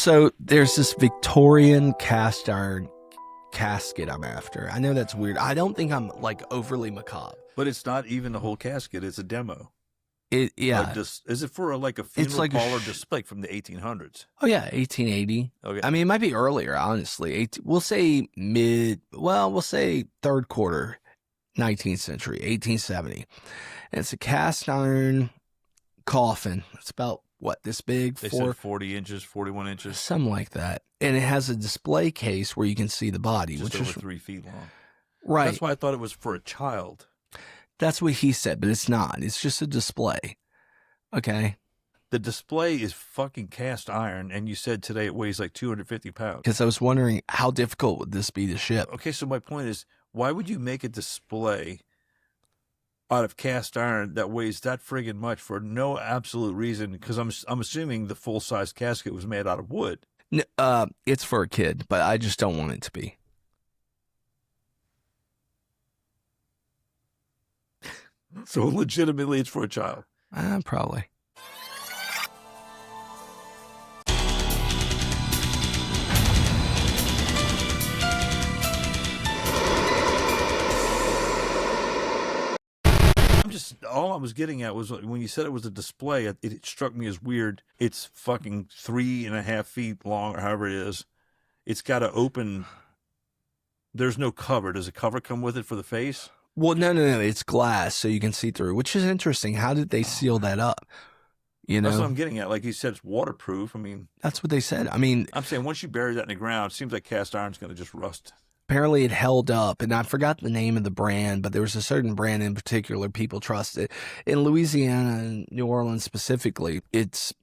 So there's this Victorian cast iron casket I'm after. I know that's weird. I don't think I'm like overly macabre. But it's not even the whole casket. It's a demo. Yeah. Is it for like a funeral like parlor display from the 1800s? Oh yeah, 1880. Okay. I mean, it might be earlier, honestly. We'll say we'll say third quarter 19th century, 1870. And it's a cast iron coffin. It's about what, this big? They said 40 inches, 41 inches. Something like that. And it has a display case where you can see the body, Just which over is 3 feet long. Right. That's why I thought it was for a child. That's what he said, but it's not. It's just a display. Okay. The display is fucking cast iron, and you said today it weighs like 250 pounds. Because I was wondering, how difficult would this be to ship? Okay, so my point is, why would you make a display out of cast iron that weighs that friggin' much for no absolute reason? Because I'm assuming the full-size casket was made out of wood. It's for a kid, but I just don't want it to be. So legitimately, it's for a child. Probably. All I was getting at was when you said it was a display, it struck me as weird. It's fucking 3.5 feet long, or however it is. It's got to open. There's no cover. Does a cover come with it for the face? Well, no. It's glass, so you can see through, which is interesting. How did they seal that up? You know, that's what I'm getting at. Like you said, it's waterproof. I mean, that's what they said. I mean, I'm saying once you bury that in the ground, it seems like cast iron's going to just rust. Apparently it held up, and I forgot the name of the brand, but there was a certain brand in particular people trusted. In Louisiana and New Orleans specifically, it's,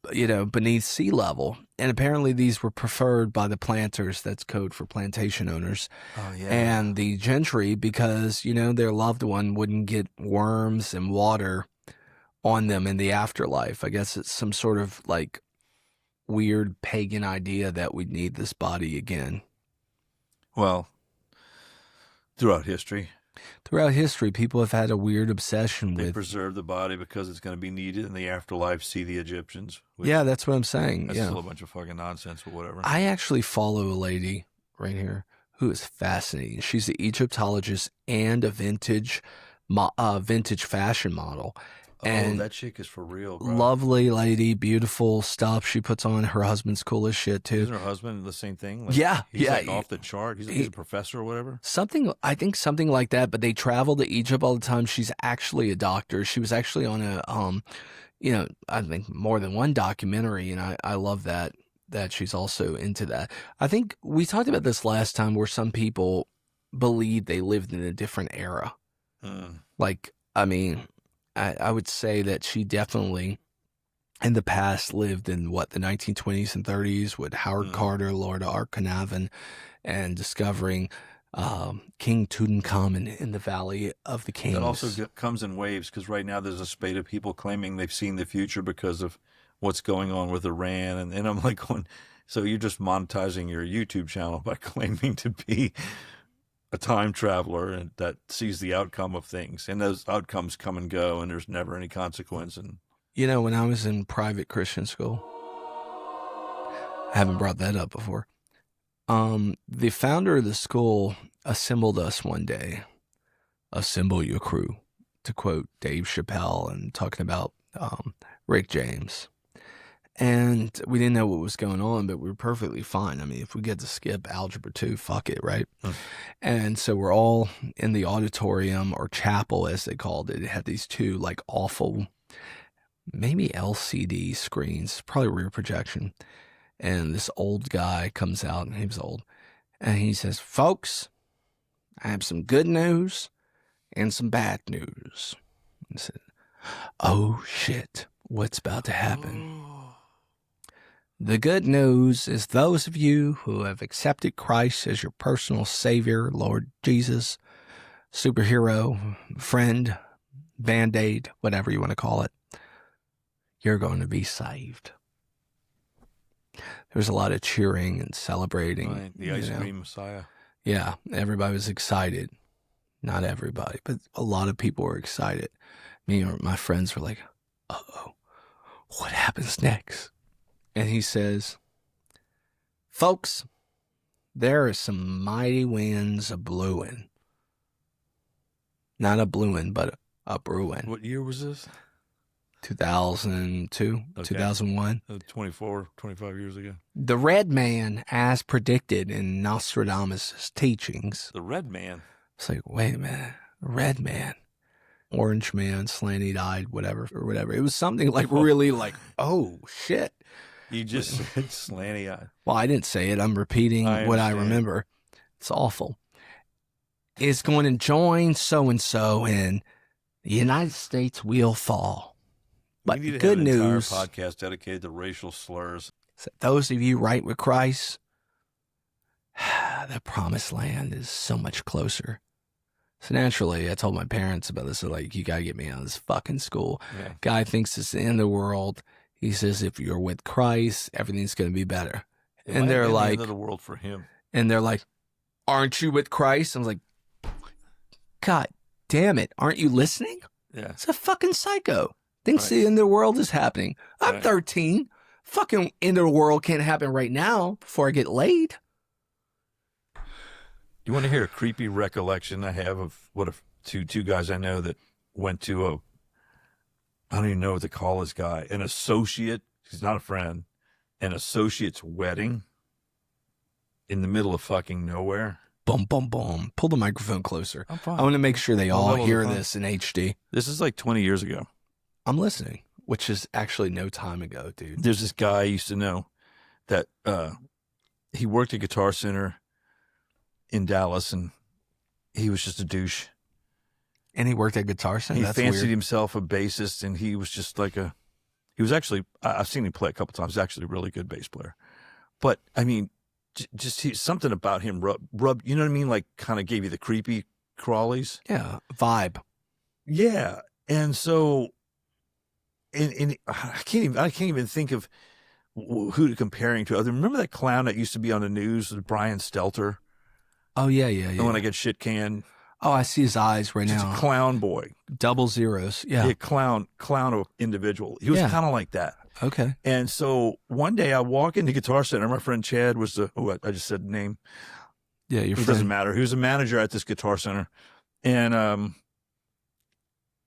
beneath sea level. And apparently these were preferred by the planters, that's code for plantation owners, and the gentry, because, their loved one wouldn't get worms and water on them in the afterlife. I guess it's some sort of like weird pagan idea that we'd need this body again. Well, throughout history, people have had a weird obsession with... They preserve the body because it's going to be needed in the afterlife, see the Egyptians. Yeah, that's what I'm saying. That's still a bunch of fucking nonsense, but whatever. I actually follow a lady right here who is fascinating. She's an Egyptologist and a vintage fashion model. And that chick is for real, bro. Lovely lady, beautiful stuff she puts on. Her husband's cool as shit, too. Isn't her husband the same thing? Like, yeah. He's like off the chart. He's a professor or whatever? I think something like that, but they travel to Egypt all the time. She's actually a doctor. She was actually on a, I think more than one documentary, and I love that she's also into that. I think we talked about this last time where some people believe they lived in a different era. Like, I mean... I would say that she definitely, in the past, lived in, the 1920s and 30s with Howard Carter, Lord Carnarvon, and discovering King Tutankhamun in the Valley of the Kings. That also comes in waves, because right now there's a spate of people claiming they've seen the future because of what's going on with Iran. And I'm like going, so you're just monetizing your YouTube channel by claiming to be a time traveler and that sees the outcome of things, and those outcomes come and go, and there's never any consequence. And when I was in private Christian school, I haven't brought that up before. The founder of the school assembled us one day. Assemble your crew, to quote Dave Chappelle, and talking about Rick James. And we didn't know what was going on, but we were perfectly fine. I mean, if we get to skip Algebra 2, fuck it, right? And so we're all in the auditorium, or chapel, as they called it. It had these two, like, awful, maybe LCD screens, probably rear projection. And this old guy comes out, and he was old, and he says, "Folks, I have some good news and some bad news." And I said, "Oh, shit, what's about to happen?" The good news is those of you who have accepted Christ as your personal Savior, Lord Jesus, superhero, friend, Band-Aid, whatever you want to call it, you're going to be saved. There was a lot of cheering and celebrating. Right, the ice cream Messiah. Yeah, everybody was excited. Not everybody, but a lot of people were excited. Me or my friends were like, uh-oh, what happens next? And he says, Folks, there are some mighty winds a blowing. Not a blueing, but a brewing. What year was this? 2002, 2001. 25 years ago. The red man, as predicted in Nostradamus' teachings. The red man? It's like, wait a minute, red man. Orange man, slanty-eyed, whatever, or whatever. It was something like really like, oh, shit. You just said slanty-eyed. Well, I didn't say it. I'm repeating what I remember. It's awful. Is going to join so-and-so and the United States will fall. But we need to good have an news. Entire podcast dedicated to racial slurs. Those of you right with Christ, the promised land is so much closer. So naturally, I told my parents about this. They're like, you got to get me out of this fucking school. Yeah. Guy thinks it's the end of the world. He says, if you're with Christ, everything's going to be better. And they're like, the end of the world for him. And they're like, aren't you with Christ? I was like, God damn it. Aren't you listening? Yeah. It's a fucking psycho. Thinks the end of the world is happening. I'm 13. Fucking end of the world can't happen right now before I get laid. You want to hear a creepy recollection I have of what if two guys I know that went to I don't even know what to call this guy, an associate, he's not a friend, an associate's wedding in the middle of fucking nowhere. Boom, boom, boom. Pull the microphone closer. I'm fine. I want to make sure they all hear this in HD. This is like 20 years ago. I'm listening, which is actually no time ago, dude. There's this guy I used to know that he worked at Guitar Center in Dallas, and he was just a douche. And he worked at Guitar Center? He That's fancied weird. himself a bassist, and he was just like he was actually, I've seen him play a couple times, he's actually a really good bass player. But, I mean, something about him rub, you know what I mean? Like, kind of gave you the creepy crawlies. Yeah, vibe. Yeah. And so, and I can't even think of who to compare him to. Remember that clown that used to be on the news, Brian Stelter? Oh, yeah. And when I get shit canned. Oh, I see his eyes right Just now. a clown boy. Double zeros. Yeah. Clown individual. He was kind of like that. Okay. And so one day I walk into Guitar Center. My friend Chad was I just said the name. Yeah, your friend. It doesn't matter. He was a manager at this Guitar Center. And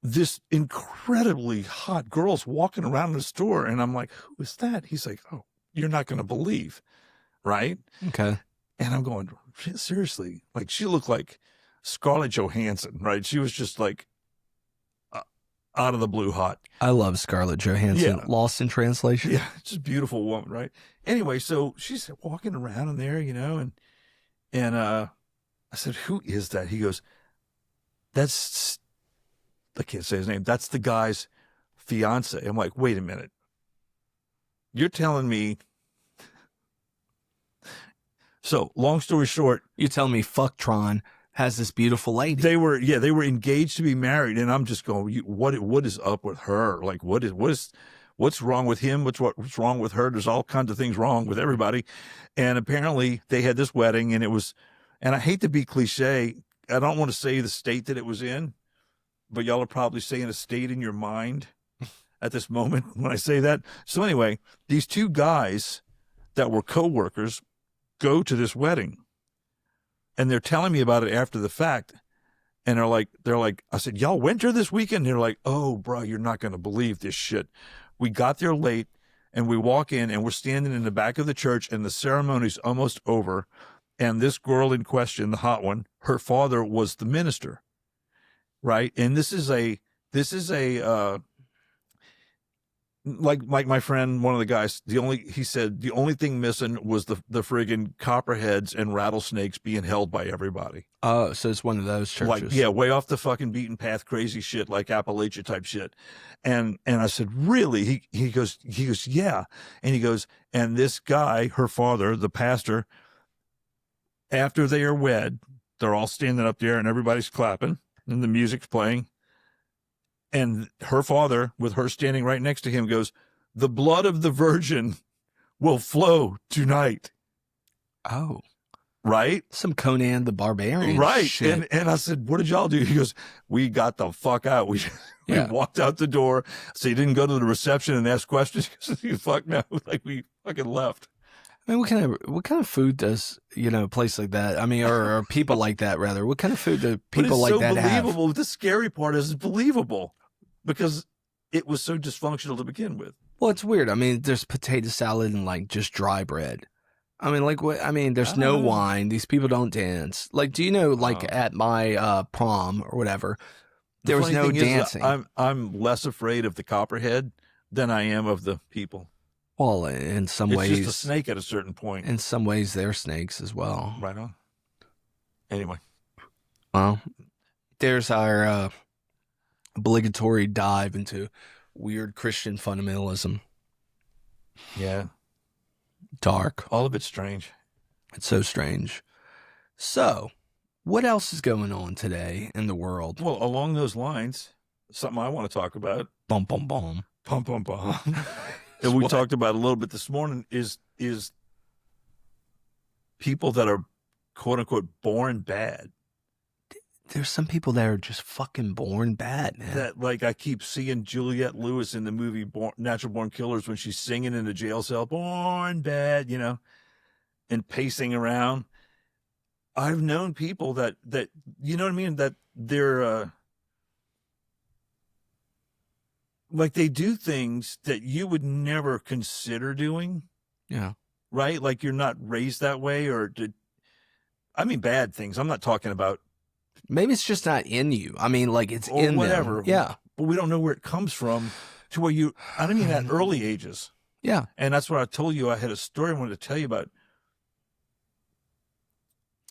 this incredibly hot girl's walking around the store. And I'm like, who is that? He's like, oh, you're not going to believe. Right? Okay. And I'm going, seriously? Like, she looked like Scarlett Johansson, right? She was just like out of the blue hot. I love Scarlett Johansson. Yeah. Lost in translation. Yeah, just a beautiful woman, right? Anyway, so she's walking around in there, and I said, who is that? He goes, that's, I can't say his name. That's the guy's fiance. I'm like, wait a minute. You're telling me. So long story short, You tell me Fucktron has this beautiful lady. they were engaged to be married, and I'm just going, what is up with her? Like, what's wrong with him? What's wrong with her? There's all kinds of things wrong with everybody. And apparently they had this wedding, and it was, and I hate to be cliche, I don't want to say the state that it was in, but y'all are probably saying a state in your mind at this moment when I say that. So anyway, these two guys that were co-workers go to this wedding. And they're telling me about it after the fact. And they're like, I said, y'all went there this weekend? They're like, oh, bro, you're not going to believe this shit. We got there late, and we walk in, and we're standing in the back of the church, and the ceremony's almost over. And this girl in question, the hot one, her father was the minister, right? And this is a like my friend, one of the guys, he said the only thing missing was the friggin' copperheads and rattlesnakes being held by everybody. Oh, so it's one of those churches. Like, yeah, way off the fucking beaten path, crazy shit, like Appalachia type shit. And I said, really? He goes, yeah. And he goes, and this guy, her father, the pastor, after they are wed, they're all standing up there and everybody's clapping and the music's playing. And her father, with her standing right next to him, goes, the blood of the virgin will flow tonight. Oh. Right? Some Conan the Barbarian right. shit. And I said, what did y'all do? He goes, we got the fuck out. We walked out the door. So he didn't go to the reception and ask questions. He fuck no. Like, we fucking left. I mean, what kind of food does a place like that? I mean, or people like that rather. What kind of food do But people it's like so that have? believable. The scary part is it's believable because it was so dysfunctional to begin with. Well, it's weird. I mean, there's potato salad and like just dry bread. I mean, like what? I mean, I there's don't no know. wine. These people don't dance. Like, do you know, like Uh, at my prom or whatever, the there was funny no thing is, dancing. I'm less afraid of the copperhead than I am of the people. Well, It's just a snake at a certain point. in some ways, they're snakes as well. Right on. Anyway, Well, there's our obligatory dive into weird Christian fundamentalism. yeah, Dark. all of it's strange. It's so strange. So, what else is going on today in the world? Well, along those lines, something I want to talk about. Bum bum bum. Pum pum pum. And we What? talked about a little bit this morning is people that are quote unquote born bad. There's some people that are just fucking born bad, man. That like I keep seeing Juliette Lewis in the movie Natural Born Killers when she's singing in the jail cell, born bad, and pacing around. I've known people that you know what I mean, that they're like they do things that you would never consider doing, Yeah. right? Like you're not raised that way I mean bad things. I'm not talking about Maybe it's just not in you. I mean, like it's or in them. whatever. Yeah. But we don't know where it comes from to where I don't mean at early ages. Yeah. And that's what I told you. I had a story I wanted to tell you about.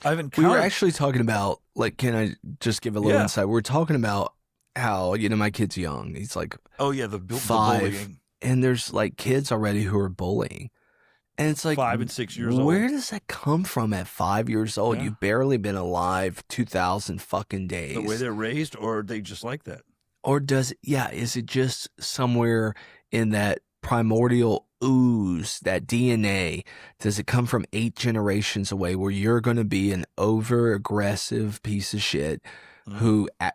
I've We encountered. were actually talking about, like, can I just give a little Yeah. insight? We're talking about how, my kid's young. He's like Oh, yeah, the 5. bullying. And there's like kids already who are bullying. And it's like, 5 and 6 years where old. does that come from at 5 years old? Yeah. You've barely been alive 2,000 fucking days. The way they're raised, or are they just like that? Or is it just somewhere in that primordial ooze, that DNA? Does it come from 8 generations away where you're going to be an over aggressive piece of shit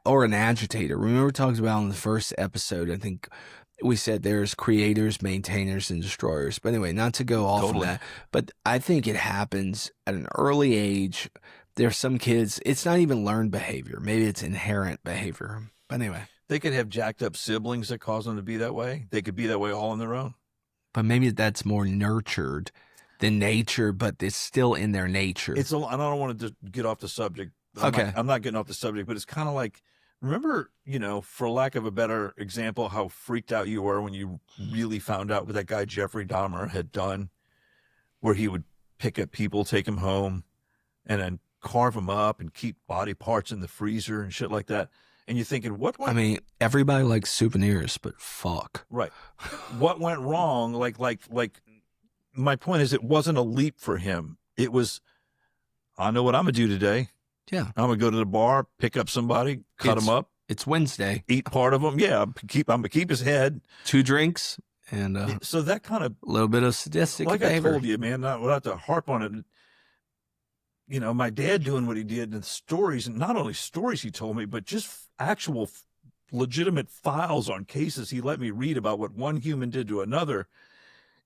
or an agitator? Remember we talked about in the first episode, I think we said there's creators, maintainers, and destroyers. But anyway, not to go off Totally. on that, but I think it happens at an early age. There's some kids, it's not even learned behavior. Maybe it's inherent behavior. But anyway. They could have jacked up siblings that cause them to be that way. They could be that way all on their own. But maybe that's more nurtured than nature, but it's still in their nature. I don't want to get off the subject. Okay. I'm not getting off the subject, but it's kind of like, remember, for lack of a better example, how freaked out you were when you really found out what that guy Jeffrey Dahmer had done, where he would pick up people, take them home, and then carve them up and keep body parts in the freezer and shit like that. And you're thinking, what went? I mean, everybody likes souvenirs, but fuck. Right. What went wrong? Like, my point is, it wasn't a leap for him. It was, I know what I'm gonna do today. Yeah. I'm gonna go to the bar, pick up somebody, cut him up, It's Wednesday. eat part of him. Yeah, I'm gonna keep his head. 2 drinks and So that kind of, a little bit of sadistic like behavior. I told you, man, without to harp on it. My dad doing what he did, and stories, and not only stories he told me, but just actual legitimate files on cases he let me read about what one human did to another.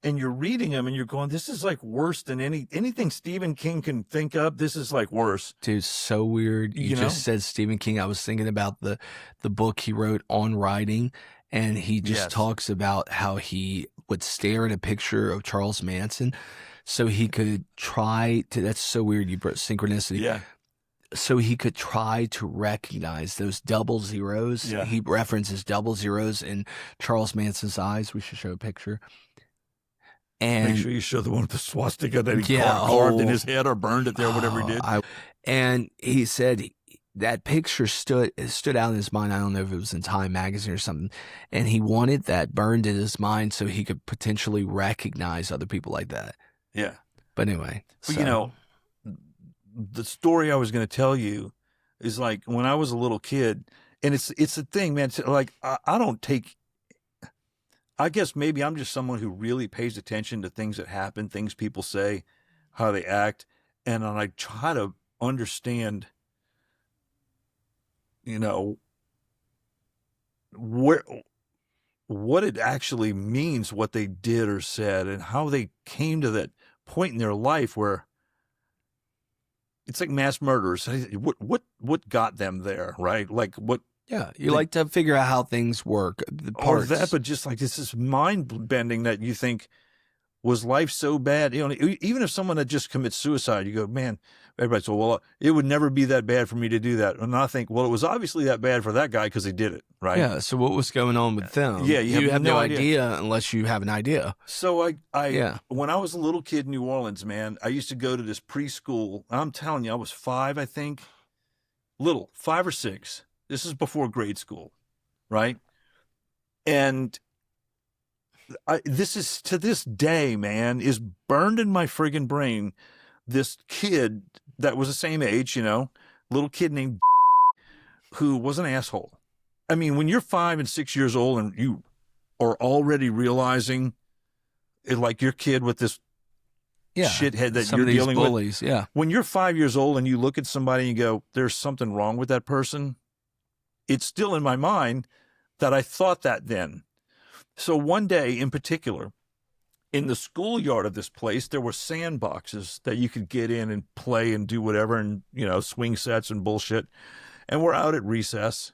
And you're reading them and you're going, this is like worse than anything Stephen King can think of. This is like worse. Dude, so weird. You just said Stephen King. I was thinking about the book he wrote on writing, and he just talks about how he would stare at a picture of Charles Manson so he could try to, that's so weird, you brought synchronicity. Yeah. So he could try to recognize those double zeros. Yeah. He references double zeros in Charles Manson's eyes. We should show a picture. And make sure you show the one with the swastika that he carved in his head or burned it there, whatever he did. And he said that picture stood out in his mind. I don't know if it was in Time magazine or something. And he wanted that burned in his mind so he could potentially recognize other people like that. Yeah. But anyway. But the story I was going to tell you is like when I was a little kid, and it's a thing, man. Like I don't take, I guess maybe I'm just someone who really pays attention to things that happen, things people say, how they act. And I try to understand, what it actually means, what they did or said, and how they came to that point in their life where it's like mass murderers. What got them there, right? Like what? Yeah, you like to figure out how things work, the Or parts. that, but just like this is mind bending that you think, was life so bad? You know, even if someone had just commits suicide, you go, man, everybody said, well, it would never be that bad for me to do that. And I think, well, it was obviously that bad for that guy because he did it, right? Yeah, so what was going on with them? Yeah, you have no idea. idea unless you have an idea. So Yeah. when I was a little kid in New Orleans, man, I used to go to this preschool. I'm telling you, I was 5, I think, 5 or 6. This is before grade school, right? And this is, to this day, man, is burned in my friggin' brain. This kid that was the same age, you know, little kid named who was an asshole. I mean, when you're 5 and 6 years old and you are already realizing it, like your kid with this shithead that some you're of these dealing bullies, with. Yeah. When you're 5 years old and you look at somebody and you go, there's something wrong with that person, it's still in my mind that I thought that then. So one day in particular, in the schoolyard of this place, there were sandboxes that you could get in and play and do whatever, and, you know, swing sets and bullshit. And we're out at recess,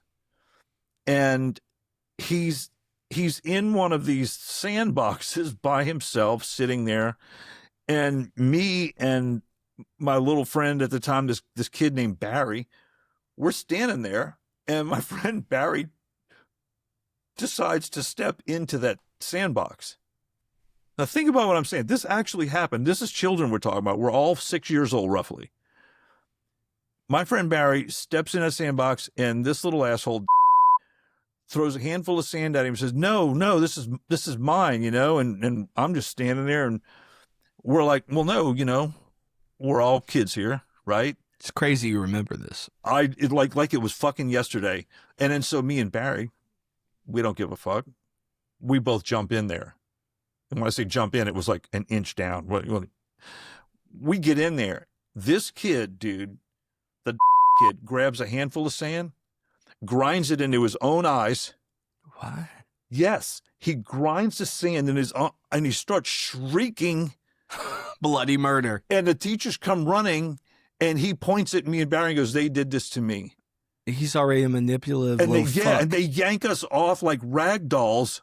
and he's in one of these sandboxes by himself, sitting there, and me and my little friend at the time, this kid named Barry, we're standing there, and my friend Barry decides to step into that sandbox. Now, think about what I'm saying. This actually happened. This is children we're talking about. We're all 6 years old, roughly. My friend Barry steps in that sandbox, and this little asshole throws a handful of sand at him and says, no, this is mine, you know? And I'm just standing there, and we're like, well, no, you know, we're all kids here, right? It's crazy you remember this. Like it was fucking yesterday. And then so me and Barry, we don't give a fuck. We both jump in there. And when I say jump in, it was like an inch down. We get in there. This kid, dude, the kid, grabs a handful of sand, grinds it into his own eyes. What? Yes. He grinds the sand in his own, and he starts shrieking. Bloody murder. And the teachers come running, and he points at me and Barry and goes, they did this to me. He's already a manipulative little fuck. And they yank us off like rag dolls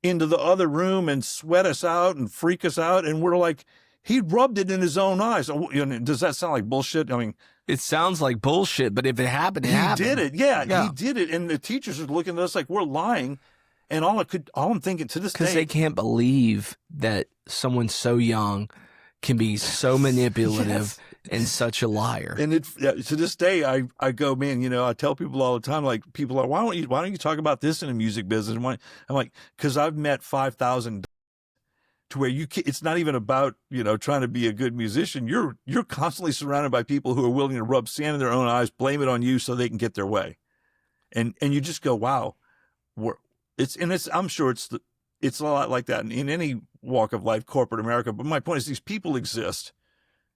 into the other room and sweat us out and freak us out. And we're like, he rubbed it in his own eyes. Does that sound like bullshit? I mean, it sounds like bullshit, but if it happened, it happened. He did it. Yeah, he did it. And the teachers are looking at us like we're lying. And all I'm thinking to this day, because they can't believe that someone so young can be so manipulative yes. and such a liar. And to this day, I go, man, you know, I tell people all the time, like, people are, why don't you talk about this in the music business? And I'm like, because I've met 5,000 to where it's not even about, you know, trying to be a good musician. You're constantly surrounded by people who are willing to rub sand in their own eyes, blame it on you so they can get their way. And you just go, wow, I'm sure it's a lot like that in any walk of life, corporate America. But my point is, these people exist.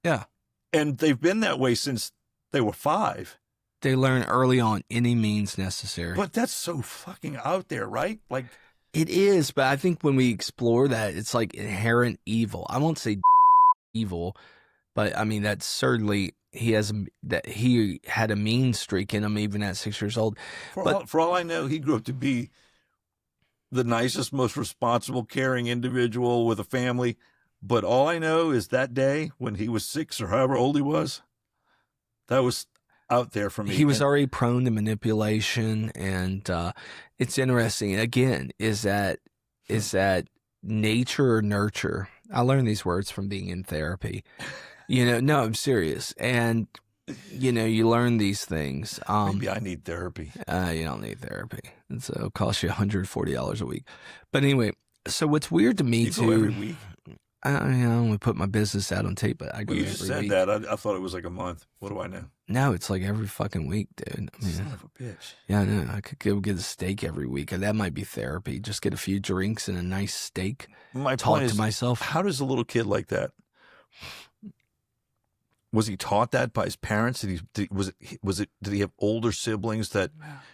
Yeah. And they've been that way since they were 5. They learn early on any means necessary. But that's so fucking out there, right? Like, it is, but I think when we explore that, it's like inherent evil. I won't say evil, but I mean, that's certainly, he had a mean streak in him even at 6 years old. For all I know, he grew up to be the nicest, most responsible, caring individual with a family. But all I know is that day when he was 6 or however old he was, that was out there for me. He was already prone to manipulation, and it's interesting. Again, is that nature or nurture? I learned these words from being in therapy. You know, no, I'm serious. And you know, you learn these things. Maybe I need therapy. You don't need therapy, and so it'll cost you $140 a week. But anyway, so what's weird to me you too? Go every week. I only put my business out on tape, but I go you every just said week. that. I thought it was like a month. What do I know? No, it's like every fucking week, dude. I mean, Son of a bitch. yeah, I know. I could go get a steak every week. And that might be therapy. Just get a few drinks and a nice steak. My Talk point to is, myself. how does a little kid like that? Was he taught that by his parents? Did he have older siblings that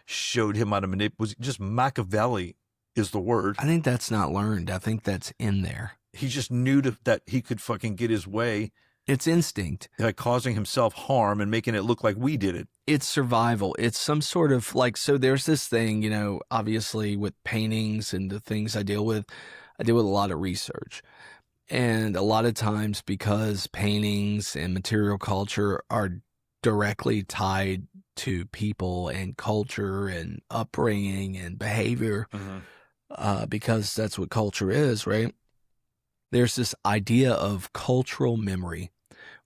showed him how to manipulate? Was it just Machiavelli is the word? I think that's not learned. I think that's in there. he just knew that he could fucking get his way It's instinct. by causing himself harm and making it look like we did it. It's survival. It's some sort of like, so there's this thing, obviously with paintings and the things I deal with a lot of research. And a lot of times, because paintings and material culture are directly tied to people and culture and upbringing and behavior, because that's what culture is, right? There's this idea of cultural memory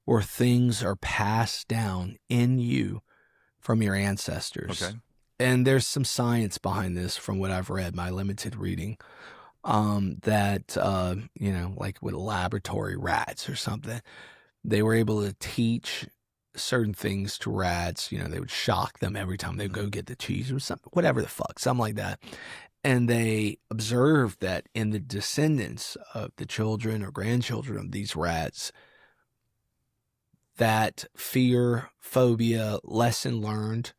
where things are passed down in you from your ancestors. Okay. And there's some science behind this from what I've read, my limited reading, that, like with laboratory rats or something, they were able to teach certain things to rats. They would shock them every time they'd go get the cheese or something, whatever the fuck, something like that. And they observed that in the descendants of the children or grandchildren of these rats, that fear, phobia, lesson learned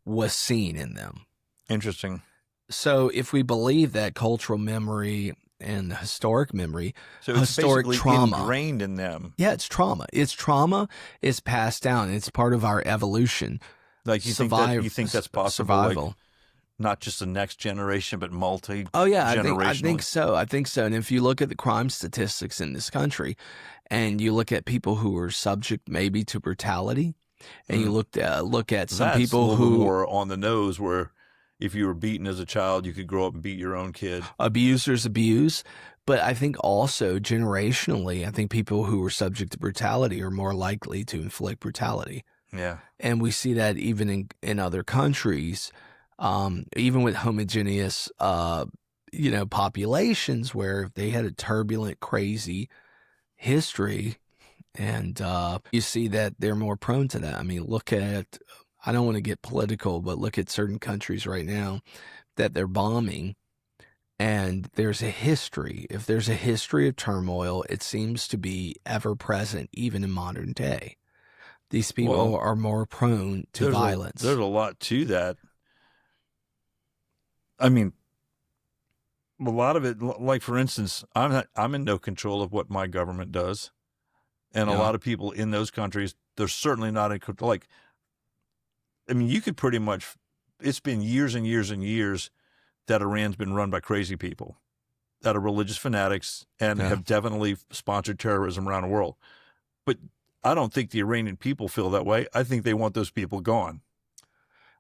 was seen in them. Interesting. So if we believe that cultural memory and historic memory, So it's historic basically trauma, ingrained in them. yeah, it's trauma. It's trauma. It's passed down. It's part of our evolution. Like you think that's possible? Survival. Like, not just the next generation, but multi-generationally? Oh yeah, I think so. I think so. And if you look at the crime statistics in this country, and you look at people who are subject maybe to brutality, and you look at some That's people a little who more on the nose, where if you were beaten as a child, you could grow up and beat your own kid. abusers abuse. But I think also generationally, I think people who are subject to brutality are more likely to inflict brutality. Yeah. And we see that even in other countries, even with homogeneous, populations where they had a turbulent, crazy history, and you see that they're more prone to that. I mean, I don't want to get political, but look at certain countries right now that they're bombing, and there's a history. If there's a history of turmoil, it seems to be ever present, even in modern day. These people are more prone to violence. There's a lot to that. I mean, a lot of it, like for instance, I'm in no control of what my government does, and a lot of people in those countries, they're certainly not in control. Like, I mean, you could pretty much. It's been years and years and years that Iran's been run by crazy people that are religious fanatics and have definitely sponsored terrorism around the world. But I don't think the Iranian people feel that way. I think they want those people gone.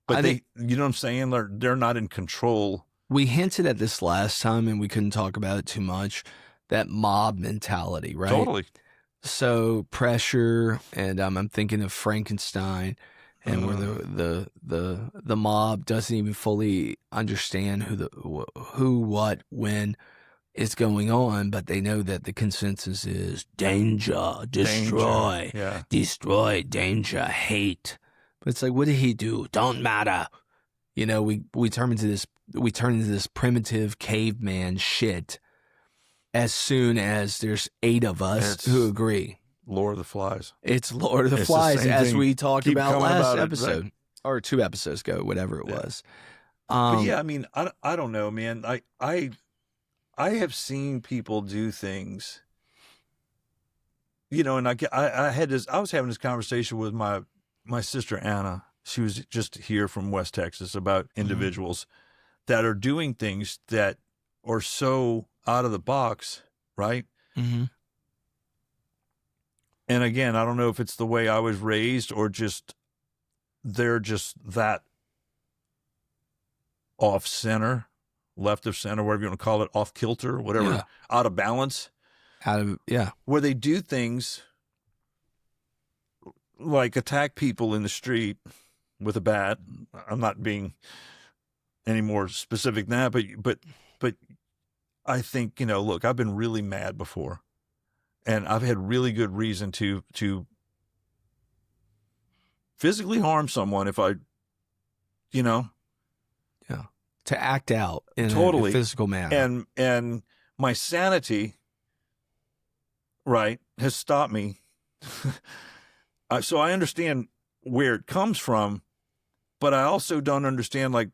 But you know what I'm saying? They're not in control. We hinted at this last time, and we couldn't talk about it too much. That mob mentality, right? Totally. So pressure, and I'm thinking of Frankenstein, and where the mob doesn't even fully understand who, what, when is going on, but they know that the consensus is danger, destroy, destroy, danger, hate. But it's like, what did he do? Don't matter. We turn into this primitive caveman shit as soon as there's 8 of us who agree. Lord of the Flies. It's Lord of the Flies, as we talked about last episode, right? Or 2 episodes ago, whatever it was. But yeah, I mean, I don't know, man. I have seen people do things, and I was having this conversation with my sister Anna. She was just here from West Texas about individuals that are doing things that are so out of the box, right? Mm-hmm. And again, I don't know if it's the way I was raised or just they're just that off center, left of center, whatever you want to call it, off kilter, whatever, out of balance. Where they do things like attack people in the street with a bat. I'm not being any more specific than that, but I think, look, I've been really mad before. And I've had really good reason to physically harm someone if I, to act out in totally a physical manner. And my sanity, right, has stopped me. So I understand where it comes from, but I also don't understand like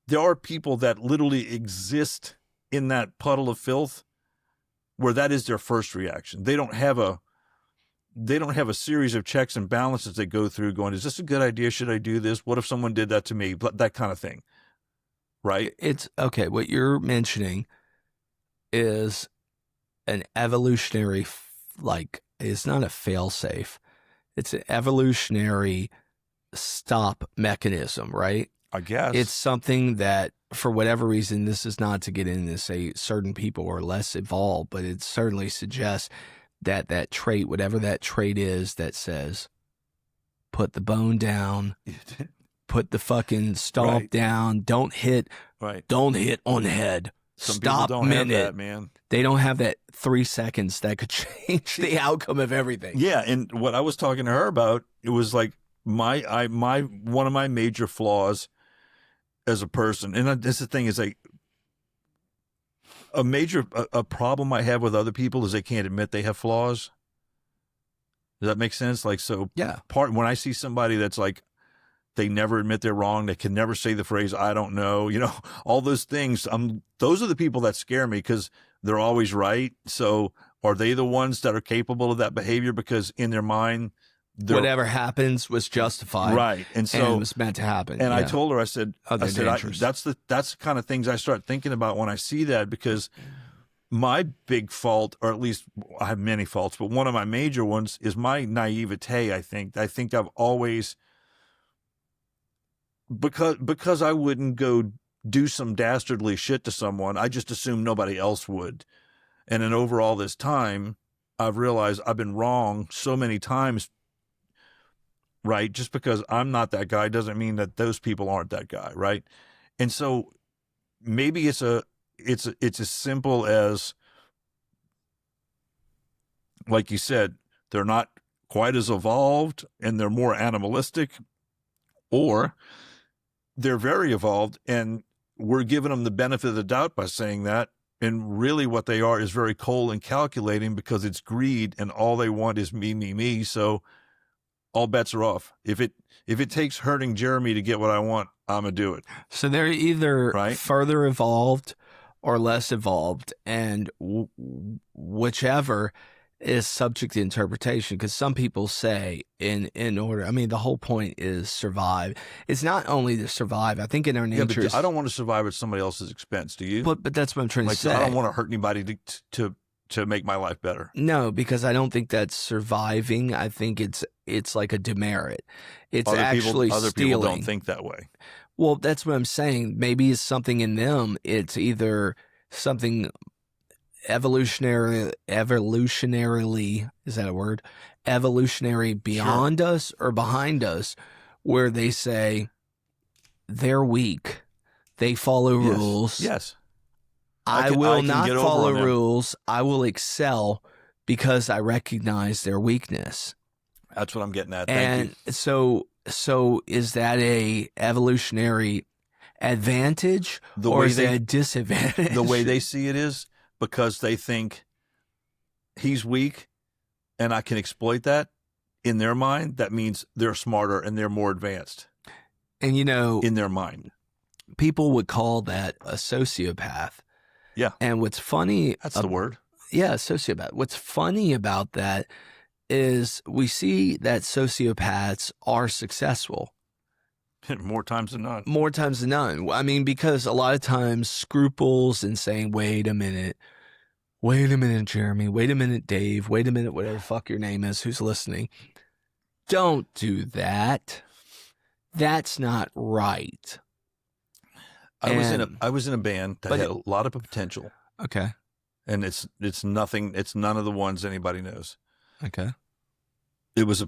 there are people that literally exist in that puddle of filth where that is their first reaction. They don't have a series of checks and balances they go through going, is this a good idea? Should I do this? What if someone did that to me? That kind of thing. Right? It's okay. What you're mentioning is an evolutionary, like, it's not a fail-safe. It's an evolutionary stop mechanism, right? I guess. It's something that, for whatever reason, this is not to get into say certain people are less evolved, but it certainly suggests that that trait, whatever that trait is that says, put the bone down, put the fucking stomp Right. down, don't hit Right. on the head. Some Stop people don't minute. have that, man. They don't have that 3 seconds that could change the outcome of everything. Yeah, and what I was talking to her about, it was like my one of my major flaws as a person, and this is the thing is like a problem I have with other people is they can't admit they have flaws. Does that make sense? Like, so Yeah. when I see somebody that's like, they never admit they're wrong, they can never say the phrase "I don't know," all those things. Those are the people that scare me because they're always right. So, are they the ones that are capable of that behavior because in their mind, whatever happens was justified, right? And so it was meant to happen. And yeah. I told her, I said, that's the kind of things I start thinking about when I see that, because my big fault, or at least I have many faults, but one of my major ones is my naivete. I think I've always, because I wouldn't go do some dastardly shit to someone, I just assumed nobody else would. And then over all this time, I've realized I've been wrong so many times. Right? Just because I'm not that guy doesn't mean that those people aren't that guy, right? And so maybe it's as simple as, like you said, they're not quite as evolved and they're more animalistic, or they're very evolved and we're giving them the benefit of the doubt by saying that. And really what they are is very cold and calculating, because it's greed and all they want is me, me, me. So all bets are off. If it takes hurting Jeremy to get what I want, I'm gonna do it. So they're either right? further evolved or less evolved, and whichever is subject to interpretation. Because some people say in order, I mean, the whole point is survive. It's not only to survive. I think in our nature, but I don't want to survive at somebody else's expense. Do you? But that's what I'm trying to say. I don't want to hurt anybody to make my life better. No, because I don't think that's surviving. I think it's like a demerit. It's other stealing. People don't think that way. Well, that's what I'm saying. Maybe it's something in them. It's either something evolutionarily, is that a word? Evolutionary beyond us or behind us, where they say they're weak. They follow rules. Yes. I will not follow rules. I will excel because I recognize their weakness. That's what I'm getting at. Thank you. So is that a evolutionary advantage or is it a disadvantage? The way they see it is because they think he's weak and I can exploit that. In their mind, that means they're smarter and they're more advanced. And in their mind, people would call that a sociopath. Yeah. And what's funny... That's the word. Yeah, sociopath. What's funny about that is we see that sociopaths are successful. More times than none. More times than none. I mean, because a lot of times scruples and saying, wait a minute, Jeremy, wait a minute, Dave, wait a minute, whatever the fuck your name is, who's listening. Don't do that. That's not right. I was in a band that had a lot of potential. Okay. And it's nothing. It's none of the ones anybody knows. Okay. It was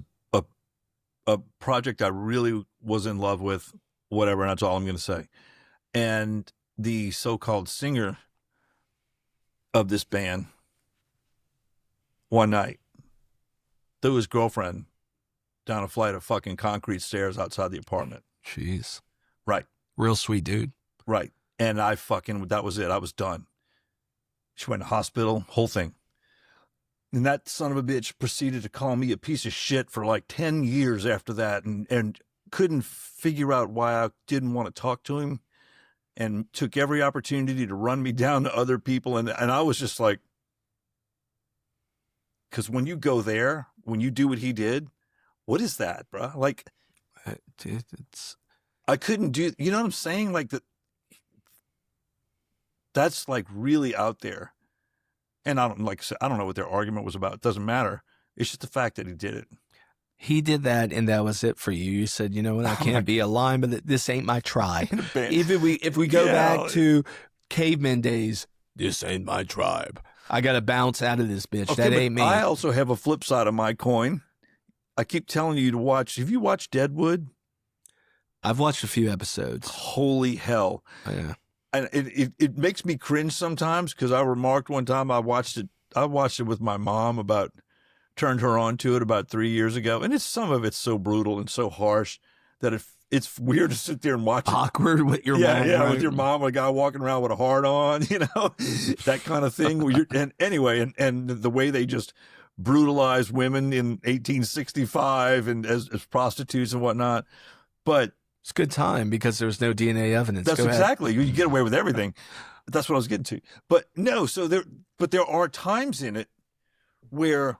a project I really was in love with. Whatever, and that's all I'm going to say. And the so-called singer of this band, one night, threw his girlfriend down a flight of fucking concrete stairs outside the apartment. Jeez. Right. Real sweet dude. Right. And that was it. I was done. She went to hospital, whole thing. And that son of a bitch proceeded to call me a piece of shit for like 10 years after that, and couldn't figure out why I didn't want to talk to him, and took every opportunity to run me down to other people. And I was just like, Because when you go there, when you do what he did, what is that, bro? Like, Dude, it's I couldn't do, you know what I'm saying? Like that's like really out there. And I don't like I said, I don't know what their argument was about. It doesn't matter. It's just the fact that he did it. he did that, and that was it for you. You said, you know what, I can't be a lion, but this ain't my tribe. If we go back to caveman days, this ain't my tribe. I got to bounce out of this bitch. Okay, that ain't me. I also have a flip side of my coin. I keep telling you to watch. Have you watched Deadwood? I've watched a few episodes. Holy hell. Oh, yeah. And it makes me cringe sometimes because I remarked one time I watched it with my mom turned her on to it about 3 years ago. And some of it's so brutal and so harsh that it's weird to sit there and watch it. Awkward with your mom. Yeah, right? with your mom, a guy walking around with a heart on, you know, that kind of thing. And the way they just brutalized women in 1865 and as prostitutes and whatnot. But it's a good time because there was no DNA evidence. that's exactly. You get away with everything. That's what I was getting to. But no, there are times in it where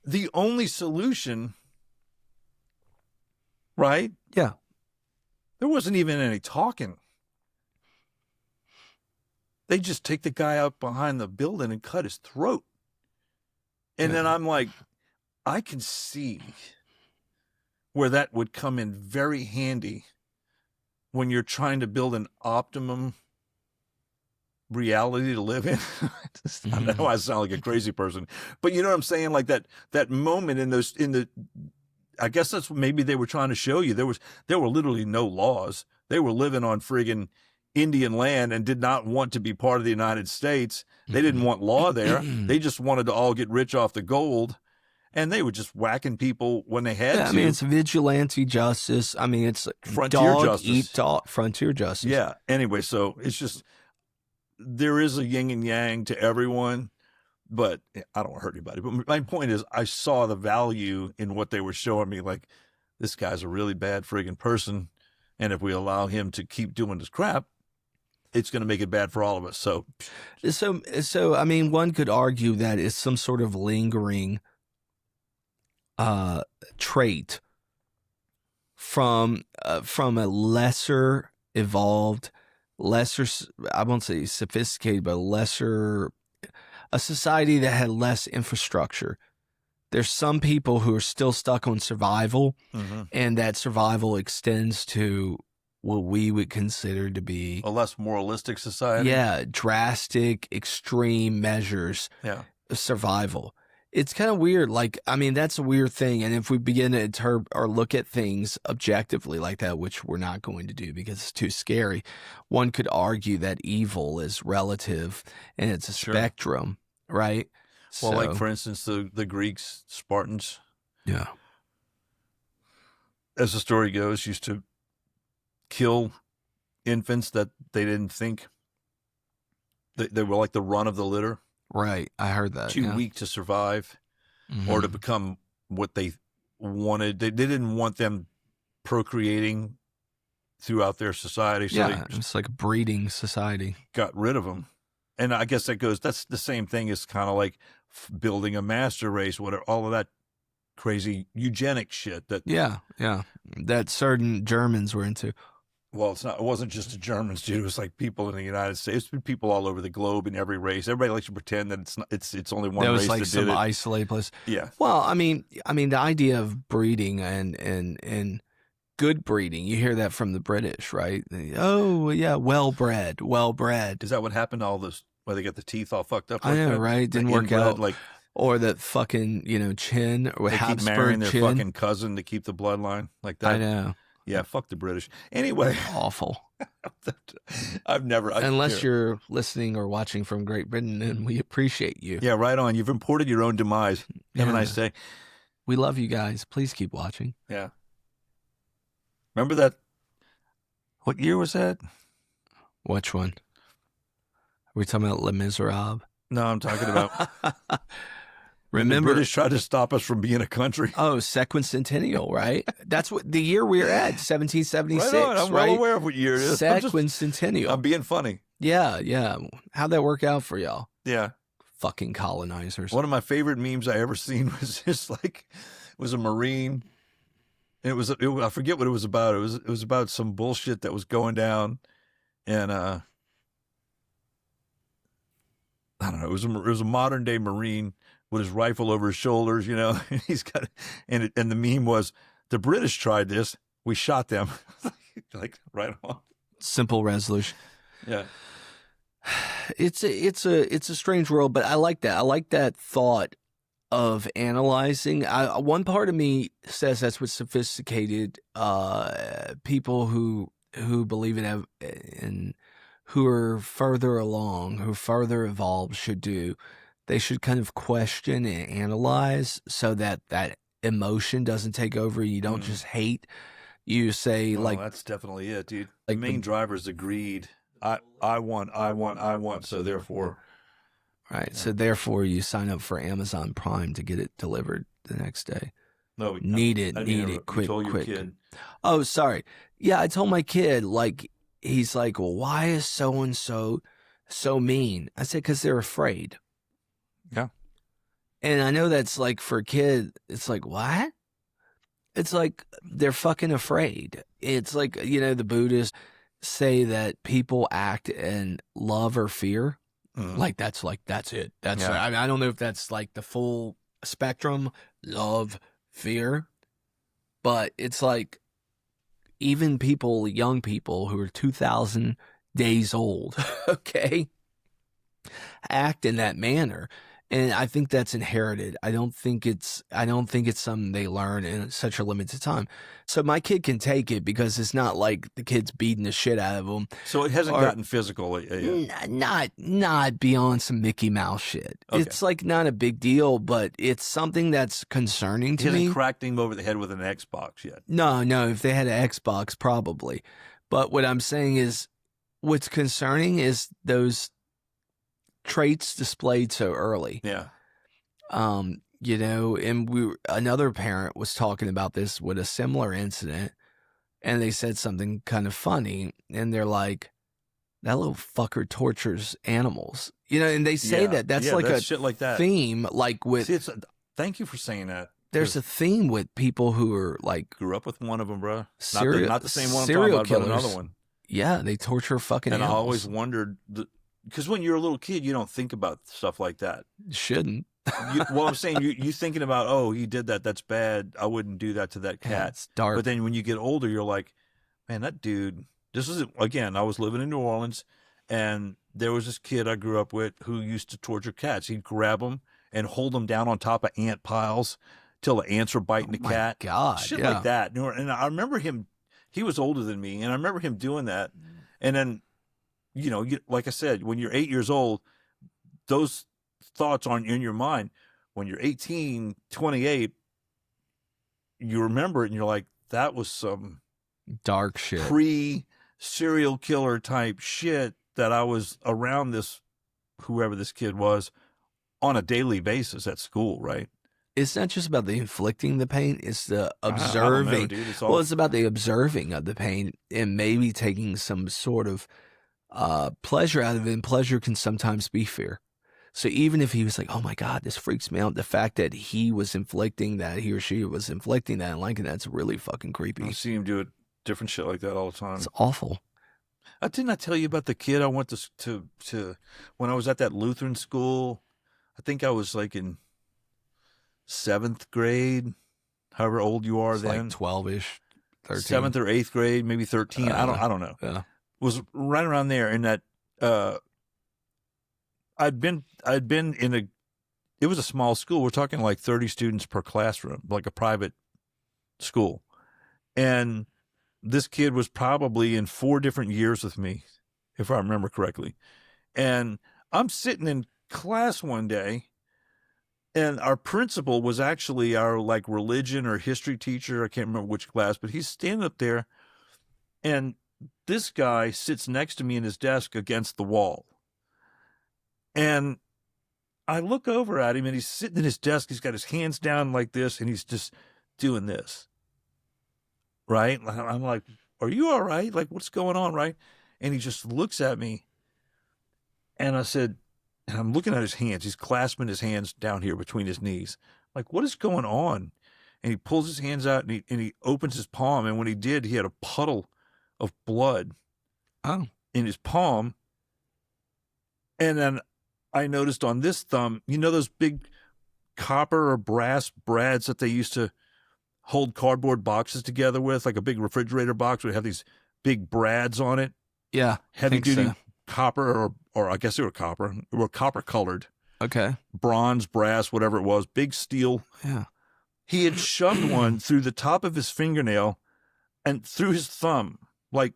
the only solution, right? Yeah. There wasn't even any talking. They just take the guy out behind the building and cut his throat. And then I'm like, I can see where that would come in very handy when you're trying to build an optimum reality to live in. I know I sound like a crazy person, but you know what I'm saying? Like that moment I guess that's what maybe they were trying to show you. There were literally no laws. They were living on friggin' Indian land and did not want to be part of the United States. They didn't want law there. They just wanted to all get rich off the gold. And they were just whacking people when they had to. I mean, it's vigilante justice. I mean, it's frontier dog justice. Eat dog, frontier justice. Yeah. Anyway, so it's just, there is a yin and yang to everyone, but I don't want to hurt anybody. But my point is, I saw the value in what they were showing me. Like, this guy's a really bad friggin' person. And if we allow him to keep doing this crap, it's going to make it bad for all of us. So, I mean, one could argue that it's some sort of lingering trait from a lesser evolved, I won't say sophisticated, but a society that had less infrastructure. There's some people who are still stuck on survival, and that survival extends to what we would consider to be a less moralistic society. Yeah, drastic, extreme measures of survival. It's kind of weird. Like, I mean, that's a weird thing. And if we begin to interpret or look at things objectively like that, which we're not going to do because it's too scary, one could argue that evil is relative and it's a spectrum, right? Well, like, for instance, the Greeks, Spartans. Yeah. As the story goes, used to kill infants that they didn't think they were like the run of the litter. Right. I heard that. Too weak to survive or to become what they wanted. They didn't want them procreating throughout their society. So it's like a breeding society. Got rid of them. And I guess that's the same thing as kind of like building a master race, whatever, all of that crazy eugenic shit that certain Germans were into. Well, it wasn't just the Germans, dude. It was like people in the United States. It's been people all over the globe in every race. Everybody likes to pretend that it's only one race that did it. That was like some isolated place. Yeah. Well, I mean, the idea of breeding and good breeding, you hear that from the British, right? Oh, yeah, well bred. Is that what happened to all those, where they got the teeth all fucked up? I know, that? right? Didn't work out. Like, or that fucking, chin, or they Habsburg keep marrying their chin. fucking cousin to keep the bloodline like that. I know. Yeah, fuck the British. Anyway. Awful. Unless you're listening or watching from Great Britain, and we appreciate you. Yeah, right on. You've imported your own demise. Have a nice day. We love you guys. Please keep watching. Yeah. Remember that? What year was that? Which one? Are we talking about Les Miserables? No, I'm talking about... Remember, the British tried to stop us from being a country. Oh, Sequencentennial, right? That's what the year we're at, 1776. Right on. I'm well aware of what year it is. Sequencentennial. I'm being funny. Yeah. How'd that work out for y'all? Yeah. fucking colonizers. One of my favorite memes I ever seen was just like, was a Marine. And I forget what it was about. It was about some bullshit that was going down. And, I don't know. It was a modern day Marine with his rifle over his shoulders, and he's got, and the meme was, the British tried this. We shot them. Like right on. Simple resolution. Yeah. It's a strange world, but I like that. I like that thought of analyzing. One part of me says that's what sophisticated people who believe in who are further along, who are further evolved should do. They should kind of question and analyze so that emotion doesn't take over. You don't just hate. You say, Well, like, that's definitely it, dude. The like main driver is the greed. I want. So therefore, right. So therefore, you sign up for Amazon Prime to get it delivered the next day. no, Need it, quick, told your quick. kid. Oh, sorry. Yeah, I told my kid, like, he's like, well, why is so and so mean? I said, because they're afraid. Yeah. And I know that's like for a kid, it's like, what? It's like they're fucking afraid. It's like, the Buddhists say that people act in love or fear. Like that's it. That's Yeah. I mean, I don't know if that's like the full spectrum, love, fear, but it's like even young people who are 2,000 days old, okay, act in that manner. And I think that's inherited. I don't think it's something they learn in such a limited time. So my kid can take it because it's not like the kid's beating the shit out of them. So it hasn't gotten physical yet. Not beyond some Mickey Mouse shit. Okay. It's like not a big deal, but it's something that's concerning to He me. hasn't cracked him over the head with an Xbox yet. No. If they had an Xbox, probably. But what I'm saying is, what's concerning is those traits displayed so early. Yeah. And another parent was talking about this with a similar incident, and they said something kind of funny, and they're like, that little fucker tortures animals. And they say that's like a shit like that. theme, like with. See, thank you for saying that. There's a theme with people who are like. Grew up with one of them, bro. Serial, not the same one I'm serial talking about, killers. but another one. Yeah, they torture fucking and animals. I always wondered, because when you're a little kid, you don't think about stuff like that. Shouldn't. Well, I'm saying you thinking about, oh, he did that. That's bad. I wouldn't do that to that cat. Yeah, it's dark. But then when you get older, you're like, man, that dude. This is again. I was living in New Orleans, and there was this kid I grew up with who used to torture cats. He'd grab them and hold them down on top of ant piles till the ants were biting the cat. God, shit yeah. like that. And I remember him. He was older than me, and I remember him doing that. And then, like I said, when you're 8 years old, those thoughts aren't in your mind. When you're 18, 28, you remember it, and you're like, that was some dark shit, pre-serial killer type shit that I was around whoever this kid was, on a daily basis at school, right? It's not just about the inflicting the pain, it's the observing. I don't know, dude. It's about the observing of the pain and maybe taking some sort of pleasure out of it. And pleasure can sometimes be fear. So even if he was like, oh my God, this freaks me out, the fact that he or she was inflicting that and liking that's really fucking creepy. I see him do different shit like that all the time. It's awful. Didn't I tell you about the kid I went to when I was at that Lutheran school? I think I was like in 7th grade, however old you are it's then. Like 12-ish, 13. 7th or 8th grade, maybe 13. I don't know. Yeah. Was right around there, in that I'd been it was a small school. We're talking like 30 students per classroom, like a private school. And this kid was probably in 4 different years with me, if I remember correctly. And I'm sitting in class one day, and our principal was actually our like religion or history teacher. I can't remember which class, but he's standing up there, and this guy sits next to me in his desk against the wall. And I look over at him, and he's sitting in his desk. He's got his hands down like this, and he's just doing this. Right? I'm like, are you all right? Like, what's going on, right? And he just looks at me, and I said, And I'm looking at his hands. He's clasping his hands down here between his knees. Like, what is going on? And he pulls his hands out and he opens his palm. And when he did, he had a puddle of blood in his palm. And then I noticed on this thumb, you know those big copper or brass brads that they used to hold cardboard boxes together with, like a big refrigerator box would have these big brads on it? Yeah. Heavy duty So. copper, or I guess they were copper. They were copper colored. Okay. Bronze, brass, whatever it was, big steel. Yeah. He had shoved one through the top of his fingernail and through his thumb. Like,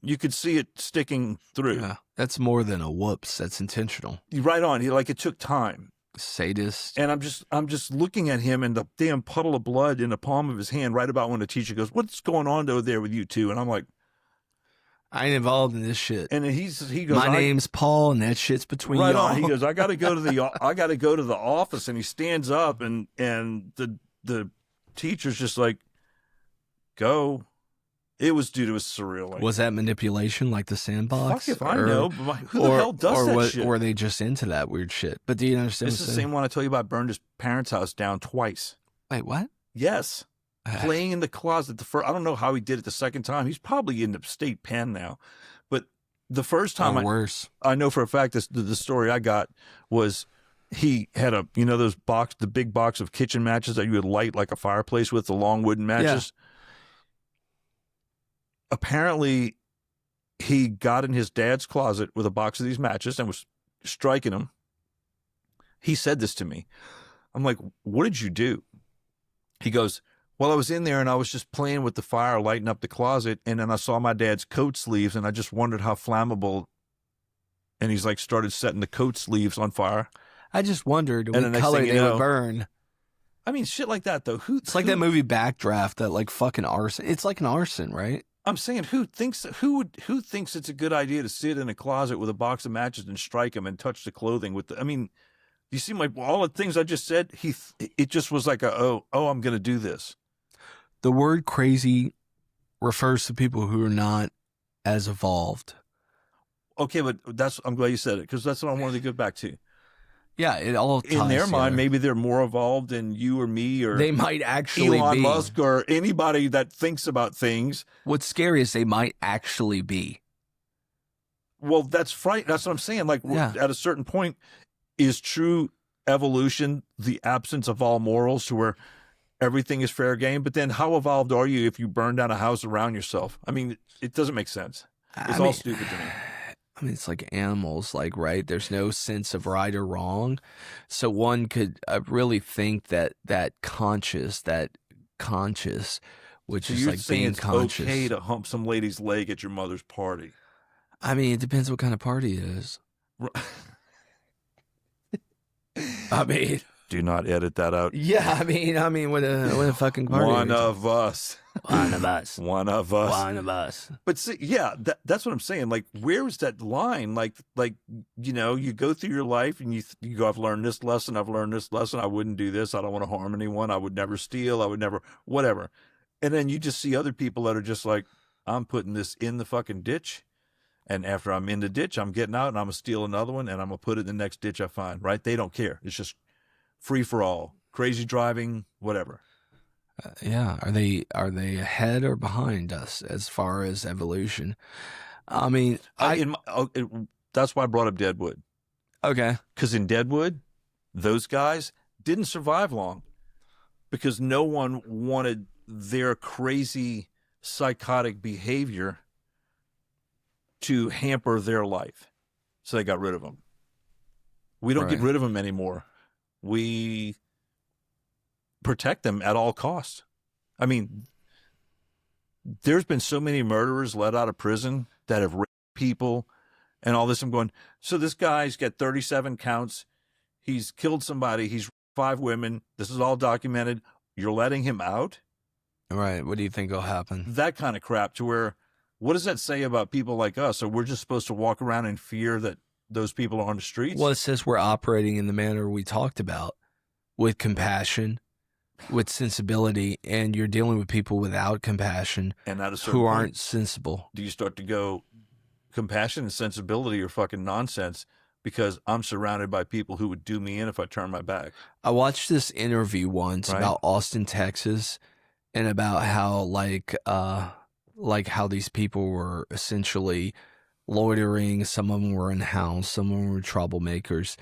you could see it sticking through. Yeah. That's more than a whoops. That's intentional. Right on. It took time. Sadist. And I'm just looking at him and the damn puddle of blood in the palm of his hand right about when the teacher goes, "What's going on over there with you two?" And I'm like, I ain't involved in this shit. and he goes, My name's Paul, and that shit's between right y'all. on. He goes, I got to go to the office, and he stands up, and the teacher's just like, go. It was surreal. Like, Was that manipulation, like the sandbox? fuck if I know. But who the hell does that shit? Or were they just into that weird shit? But do you understand? It's the same one I told you about. Burned his parents' house down twice. Wait, what? Yes. Playing in the closet. I don't know how he did it the second time. He's probably in the state pen now. But the first time, worse. I know for a fact the story I got was he had the big box of kitchen matches that you would light like a fireplace with, the long wooden matches. Yeah. Apparently, he got in his dad's closet with a box of these matches and was striking them. He said this to me. I'm like, what did you do? He goes, well, I was in there and I was just playing with the fire, lighting up the closet. And then I saw my dad's coat sleeves and I just wondered how flammable. And he's like, started setting the coat sleeves on fire. I just wondered what color they would burn. I mean, shit like that, though. It's like that movie Backdraft, that like fucking arson. It's like an arson, right? I'm saying, who thinks it's a good idea to sit in a closet with a box of matches and strike them and touch the clothing with I mean, you seem like all the things I just said, it just was like I'm going to do this. The word crazy refers to people who are not as evolved. Okay, but I'm glad you said it, because that's what I wanted to get back to. Yeah, it all ties in their together. mind, maybe they're more evolved than you or me, or they might actually Elon be. Musk or anybody that thinks about things. What's scary is they might actually be. Well, that's frightening. That's what I'm saying. Like, at a certain point, is true evolution the absence of all morals, to where everything is fair game? But then, how evolved are you if you burn down a house around yourself? I mean, it doesn't make sense. It's all stupid to me. I mean, it's like animals, like, right? There's no sense of right or wrong. So one could really think that conscious, which so is you're like saying being it's conscious. Okay to hump some lady's leg at your mother's party. I mean, it depends what kind of party it is. I mean, do not edit that out. Yeah, I mean, what a fucking party. One of us. One of us. One of us. One of us. But see, yeah, that's what I'm saying. Like, where is that line? Like, you go through your life and you go, I've learned this lesson. I've learned this lesson. I wouldn't do this. I don't want to harm anyone. I would never steal. I would never, whatever. And then you just see other people that are just like, I'm putting this in the fucking ditch. And after I'm in the ditch, I'm getting out and I'm going to steal another one and I'm going to put it in the next ditch I find, right? They don't care. It's just free for all. Crazy driving, whatever. Yeah. Are they ahead or behind us as far as evolution? I mean, that's why I brought up Deadwood. Okay. Because in Deadwood, those guys didn't survive long because no one wanted their crazy psychotic behavior to hamper their life. So they got rid of them. We don't get rid of them anymore. We protect them at all costs. I mean, there's been so many murderers let out of prison that have raped people and all this. I'm going, so this guy's got 37 counts. He's killed somebody. He's raped 5 women. This is all documented. You're letting him out? Right. What do you think will happen? That kind of crap, to where, what does that say about people like us? So we're just supposed to walk around in fear that those people are on the streets? Well, it says we're operating in the manner we talked about, with compassion, with sensibility, and you're dealing with people without compassion and who aren't sensible. Do you start to go, compassion and sensibility are fucking nonsense, because I'm surrounded by people who would do me in if I turned my back. I watched this interview once Right? about Austin, Texas, and about how like how these people were essentially loitering. Some of them were in house, some of them were troublemakers,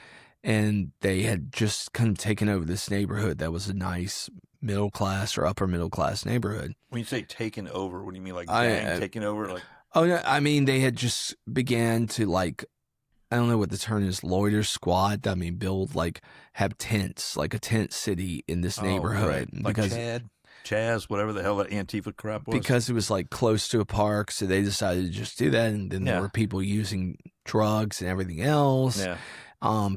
and they had just kind of taken over this neighborhood that was a nice middle class or upper middle class neighborhood. When you say taken over, what do you mean, like I gang taking over? Like, Oh no, I mean they had just began to like I don't know what the term is, loiter squat. I mean build like have tents, like a tent city in this neighborhood like Chaz, whatever the hell that Antifa crap was. because it was like close to a park, so they decided to just do that. And then there were people using drugs and everything else. Yeah.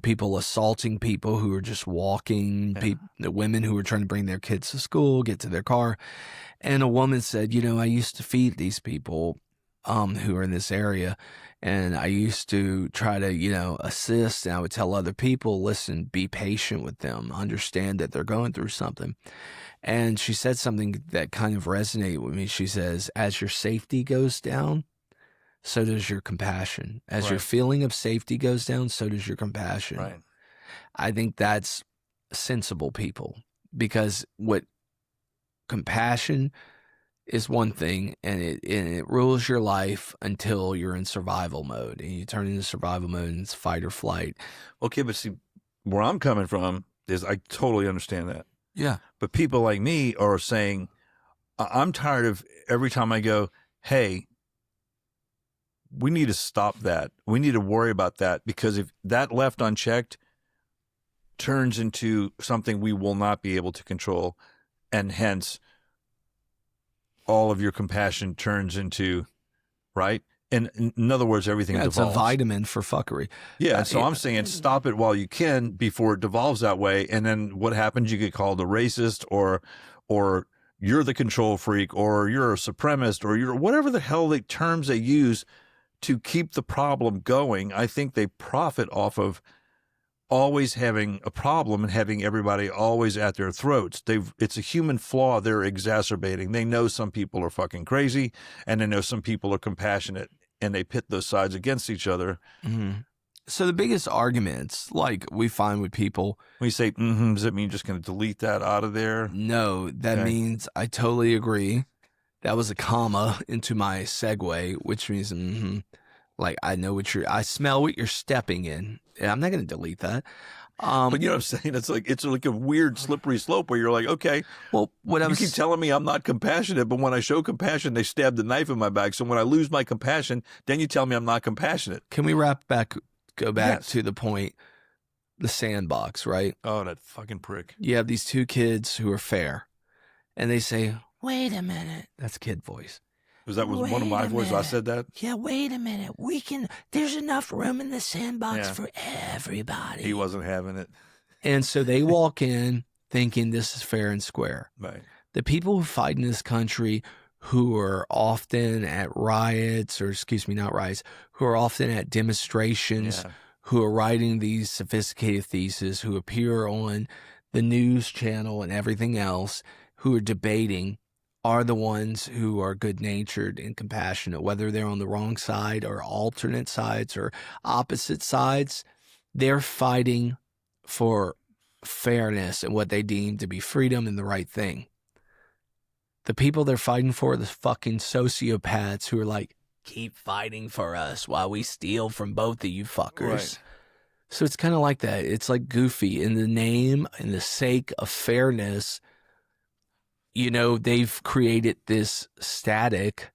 People assaulting people who were just walking, the women who were trying to bring their kids to school, get to their car. And a woman said, you know, I used to feed these people who are in this area, and I used to try to, you know, assist, and I would tell other people, listen, be patient with them, understand that they're going through something. And she said something that kind of resonated with me. She says, as your safety goes down, so does your compassion. As your feeling of safety goes down, so does your compassion. Right. I think that's sensible people, because what compassion is one thing, and it rules your life until you're in survival mode, and you turn into survival mode and it's fight or flight. Okay, but see, where I'm coming from is I totally understand that. Yeah. But people like me are saying, I'm tired of every time I go, hey, we need to stop that. We need to worry about that, because if that left unchecked turns into something we will not be able to control, and hence all of your compassion turns into, right? And in other words, everything It's devolves. a vitamin for fuckery. Yeah, so I'm saying stop it while you can before it devolves that way. And then what happens? You get called a racist, or you're the control freak, or you're a supremacist, or you're whatever the hell the terms they use to keep the problem going. I think they profit off of always having a problem and having everybody always at their throats. It's a human flaw they're exacerbating. They know some people are fucking crazy, and they know some people are compassionate, and they pit those sides against each other. Mm-hmm. So the biggest arguments, like we find with people, when you say does it mean you're just going to delete that out of there? No, that means I totally agree. That was a comma into my segue, which means like I know I smell what you're stepping in. And I'm not going to delete that. But you know what I'm saying? It's like a weird slippery slope where you're like, okay, well, you keep telling me I'm not compassionate, but when I show compassion, they stab the knife in my back. So when I lose my compassion, then you tell me I'm not compassionate. Can we go back to the point, the sandbox, right? Oh, that fucking prick. You have these two kids who are fair, and they say, wait a minute. That's kid voice. That was one of my voices. I said that? Yeah, wait a minute. There's enough room in the sandbox for everybody. He wasn't having it. And so they walk in thinking this is fair and square. Right. The people who fight in this country, who are often at riots, or excuse me, not riots, who are often at demonstrations, who are writing these sophisticated theses, who appear on the news channel and everything else, who are debating, are the ones who are good-natured and compassionate, whether they're on the wrong side or alternate sides or opposite sides. They're fighting for fairness and what they deem to be freedom and the right thing. The people they're fighting for are the fucking sociopaths who are like, keep fighting for us while we steal from both of you fuckers. Right. So it's kind of like that. It's like Goofy. In the name, in the sake of fairness, you know, they've created this static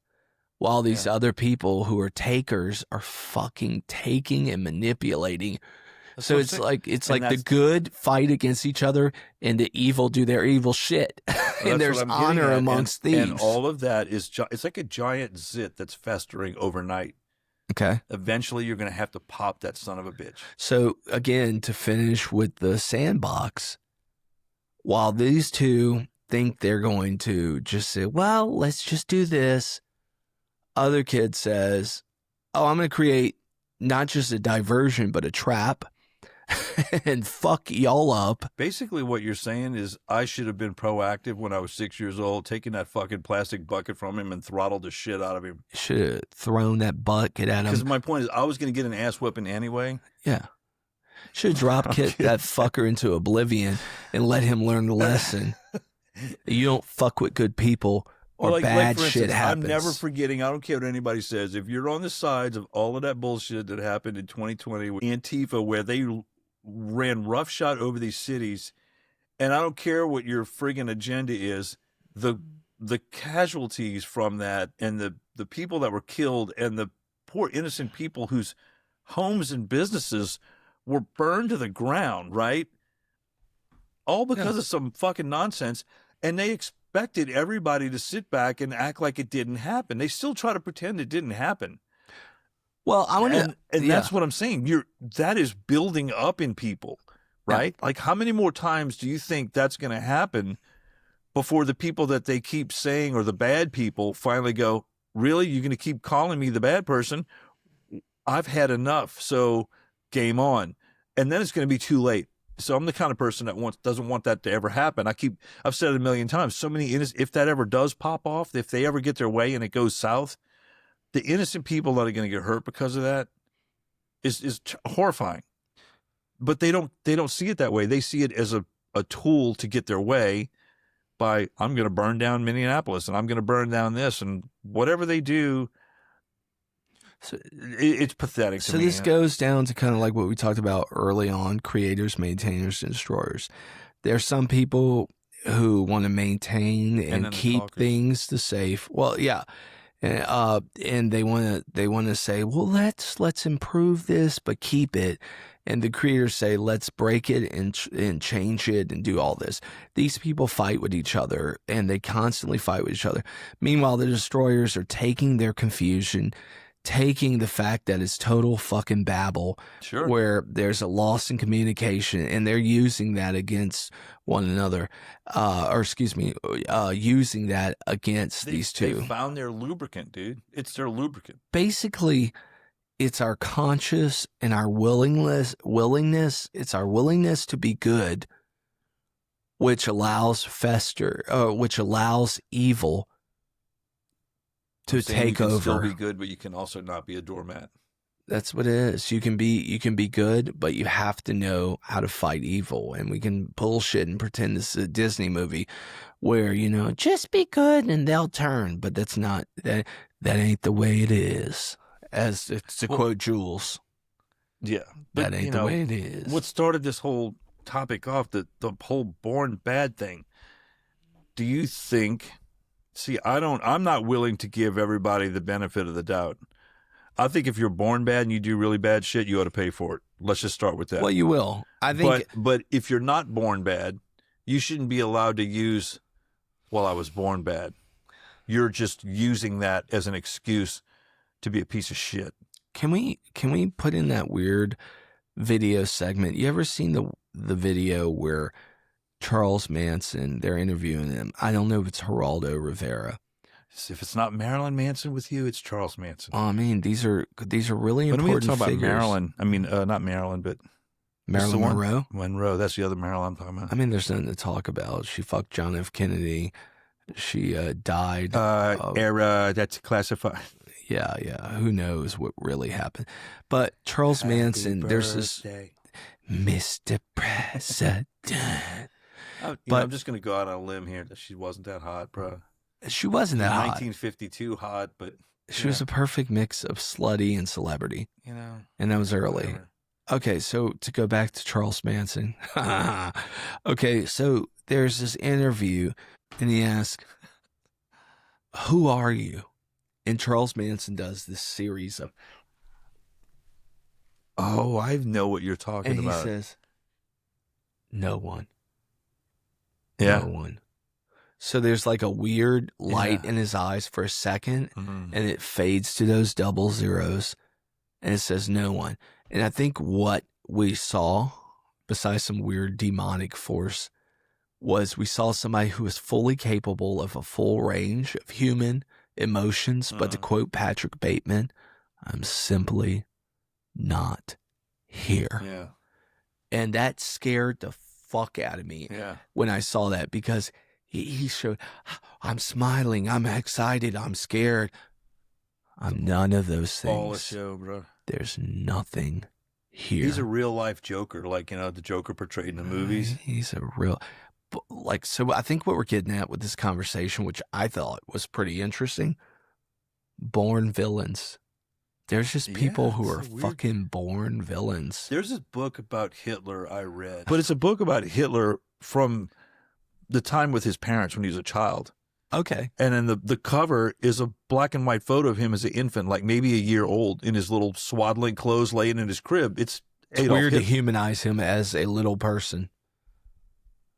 while these other people who are takers are fucking taking and manipulating. That's so it's like the good fight against each other and the evil do their evil shit. And there's honor amongst thieves. And all of that is, it's like a giant zit that's festering overnight. Okay. Eventually you're going to have to pop that son of a bitch. So again, to finish with the sandbox, while these two think they're going to just say, well, let's just do this, other kid says, oh, I'm going to create not just a diversion, but a trap and fuck y'all up. Basically what you're saying is I should have been proactive when I was 6 years old, taking that fucking plastic bucket from him and throttled the shit out of him. Should have thrown that bucket at him. Because my point is I was going to get an ass whipping anyway. Yeah. Should have drop kicked that fucker into oblivion and let him learn the lesson. You don't fuck with good people or Well, bad for shit instance, happens. I'm never forgetting. I don't care what anybody says. If you're on the sides of all of that bullshit that happened in 2020 with Antifa, where they ran roughshod over these cities, and I don't care what your friggin' agenda is, the casualties from that, and the people that were killed, and the poor innocent people whose homes and businesses were burned to the ground, right? All because of some fucking nonsense. And they expected everybody to sit back and act like it didn't happen. They still try to pretend it didn't happen. Well, I want to, and that's what I'm saying. That is building up in people, right? Like, how many more times do you think that's going to happen before the people that they keep saying are the bad people finally go, really? You're going to keep calling me the bad person? I've had enough. So game on. And then it's going to be too late. So I'm the kind of person that doesn't want that to ever happen. I've said it a million times. So many if that ever does pop off, if they ever get their way and it goes south, the innocent people that are going to get hurt because of that is horrifying. But they don't see it that way. They see it as a tool to get their way by, I'm going to burn down Minneapolis and I'm going to burn down this, and whatever they do. So it's pathetic to me. So this goes down to kind of like what we talked about early on: creators, maintainers, and destroyers. There are some people who want to maintain and keep things the safe. Well, yeah, and they want to say, well, let's improve this, but keep it. And the creators say, let's break it and change it and do all this. These people fight with each other, and they constantly fight with each other. Meanwhile, the destroyers are taking their confusion, taking the fact that it's total fucking babble, where there's a loss in communication, and they're using that against one another, using that against these two. They found their lubricant, dude. It's their lubricant. Basically, it's our conscious and our willingness. It's our willingness to be good, which allows evil to take over. You can still be good, but you can also not be a doormat. That's what it is. You can be good, but you have to know how to fight evil. And we can bullshit and pretend this is a Disney movie where, just be good and they'll turn. But that's not, that ain't the way it is. As to quote Jules. Yeah. But, that ain't the way it is. What started this whole topic off, the whole born bad thing, do you think... See, I'm not willing to give everybody the benefit of the doubt. I think if you're born bad and you do really bad shit, you ought to pay for it. Let's just start with that. Well, you will. I think. But if you're not born bad, you shouldn't be allowed to use, well, I was born bad. You're just using that as an excuse to be a piece of shit. Can we put in that weird video segment? You ever seen the video where Charles Manson, they're interviewing him? I don't know if it's Geraldo Rivera. If it's not Marilyn Manson with you, it's Charles Manson. I mean, these are really important figures. When we talk about Marilyn, I mean, not Marilyn, but Marilyn Monroe? Monroe, that's the other Marilyn I'm talking about. I mean, there's nothing to talk about. She fucked John F. Kennedy. She died. That's classified. Yeah. Who knows what really happened? But Charles Manson, there's this Mr. President. I'm just going to go out on a limb here that she wasn't that hot, bro. She wasn't that hot. 1952 hot, but... She was a perfect mix of slutty and celebrity. And that was early. Whatever. Okay, so to go back to Charles Manson. Okay, so there's this interview, and he asks, who are you? And Charles Manson does this series of... Oh, I know what you're talking about. And he says, no one. Yeah. No one. So there's like a weird light in his eyes for a second, and it fades to those double zeros, and it says no one. And I think what we saw, besides some weird demonic force, was we saw somebody who was fully capable of a full range of human emotions, but to quote Patrick Bateman, I'm simply not here. Yeah. And that scared the fuck out of me when I saw that, because he showed, I'm smiling, I'm excited, I'm scared. I'm none of those things. All a show, bro. There's nothing He's a here. real life Joker, like, the Joker portrayed in the movies. He's a real, like, so I think what we're getting at with this conversation, which I thought was pretty interesting, born villains. There's just people Yeah, who it's are so weird. fucking born villains. There's this book about Hitler I read, but it's a book about Hitler from the time with his parents when he was a child. Okay. And then the cover is a black and white photo of him as an infant, like maybe a year old, in his little swaddling clothes laying in his crib. It's It's Adolf weird to Hitler. humanize him as a little person.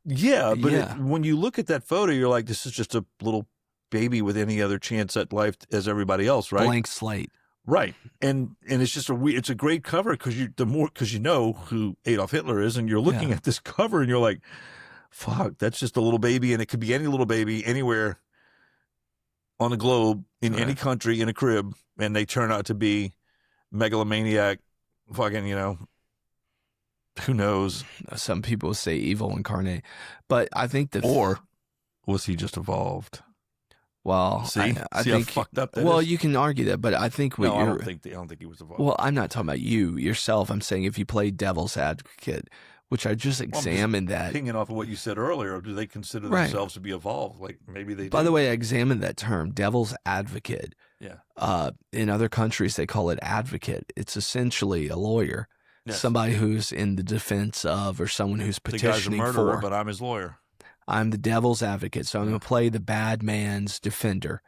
Yeah, but Yeah. when you look at that photo, you're like, this is just a little baby with any other chance at life as everybody else, right? Blank slate. Right. And it's just it's a great cover because you know who Adolf Hitler is, and you're looking Yeah. at this cover and you're like, fuck, that's just a little baby, and it could be any little baby anywhere on the globe, in any Right. country, in a crib, and they turn out to be megalomaniac, fucking, who knows? Some people say evil incarnate, but I think that, Or was he just evolved? well, See, I see think, how fucked up that well, is? you can argue that, but I think what No, I you're, don't think he was evolved. well, I'm not talking about you yourself. I'm saying if you play devil's advocate, which I just Well, I'm just examined that. pinging off of what you said earlier, do they consider Right. themselves to be evolved? Like maybe they do. By the way, I examined that term, devil's advocate. Yeah. In other countries, they call it advocate. It's essentially a lawyer, Yes. somebody who's in the defense of, or someone who's The guy's a petitioning murderer, for. but I'm his lawyer. I'm the devil's advocate, so I'm going to play the bad man's defender.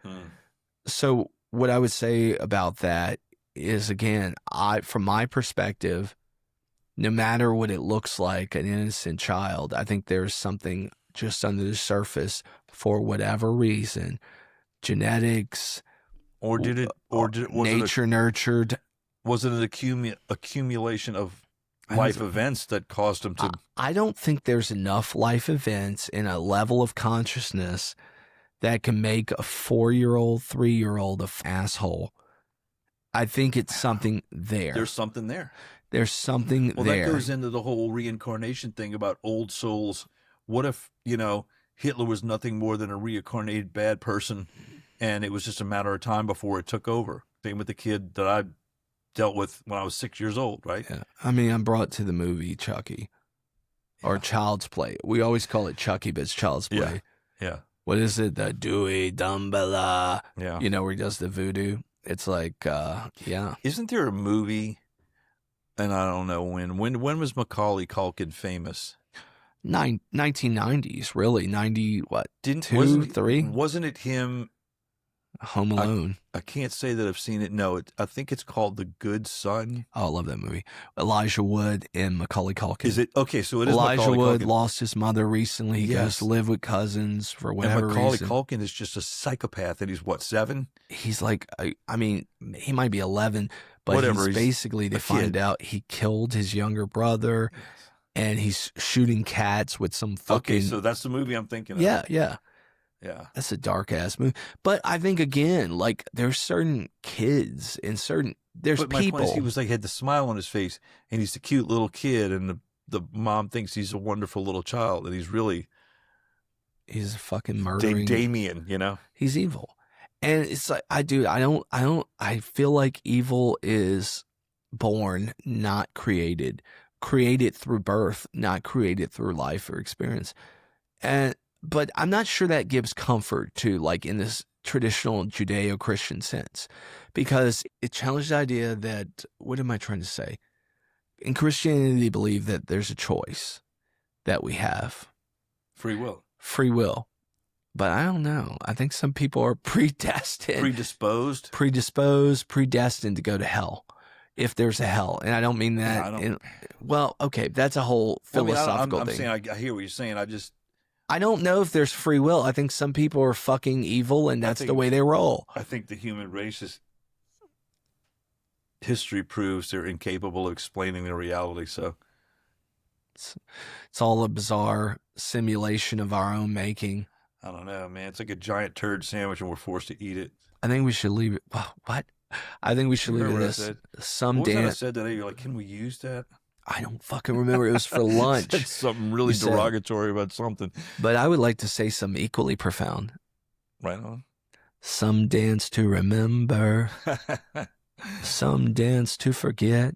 So what I would say about that is, again, from my perspective, no matter what it looks like, an innocent child, I think there's something just under the surface for whatever reason, genetics, Or did it? Was nature nurtured. Was it an accumulation of I don't life think- events that caused him to? I don't think there's enough life events in a level of consciousness that can make a 4-year-old, 3-year-old an asshole. I think it's something there. There's something there. There's something Well, there. that goes into the whole reincarnation thing about old souls. What if, Hitler was nothing more than a reincarnated bad person, and it was just a matter of time before it took over? Same with the kid that I dealt with when I was 6 years old, right? Yeah. I mean, I'm brought to the movie Chucky or Yeah. Child's Play. We always call it Chucky, but it's Child's Play. Yeah. What is it? The Dewey Dumbala, Yeah. where he does the voodoo. It's like, yeah. Isn't there a movie, and I don't know when was Macaulay Culkin famous? 1990s, really. 90, what? Didn't 3? Wasn't it him? Home Alone. I can't say that I've seen it. No, I think it's called The Good Son. Oh, I love that movie. Elijah Wood and Macaulay Culkin. Is it? Okay, so it is Elijah Macaulay Wood Culkin. lost his mother recently. He goes Yes. to live with cousins for And whatever Macaulay reason. Culkin is just a psychopath, and he's what, 7? He's like, I mean, he might be 11, but Whatever, he's he's basically, they a find kid. out he killed his younger brother, and he's shooting cats with some fucking. Okay, so that's the movie I'm thinking of. Yeah. Yeah. That's a dark ass movie. But I think, again, like, there's certain kids and there's But my people. point is, he was like, had the smile on his face, and he's a cute little kid, and the mom thinks he's a wonderful little child, and he's really He's fucking murdering. Damien, He's evil. And it's like, I feel like evil is born, not created. Created through birth, not created through life or experience. But I'm not sure that gives comfort to, like, in this traditional Judeo-Christian sense, because it challenged the idea that, what am I trying to say? In Christianity, they believe that there's a choice that we have. free will. Free will. But I don't know. I think some people are predestined, predestined to go to hell, if there's a hell. And I don't mean that. Yeah, well, okay, that's a whole philosophical I'm thing. saying, I hear what you're saying. I don't know if there's free will. I think some people are fucking evil, and that's the way they roll. I think the human race's history proves they're incapable of explaining their reality. So It's all a bizarre simulation of our own making. I don't know, man. It's like a giant turd sandwich, and we're forced to eat it. I think we should leave it. What? I think we should leave it Remember this. what I said? Some What was that I dance. said today? You're like, can we use that? I don't fucking remember. It was for lunch. Said something really You said- derogatory about something. But I would like to say something equally profound. Right on. Some dance to remember, some dance to forget.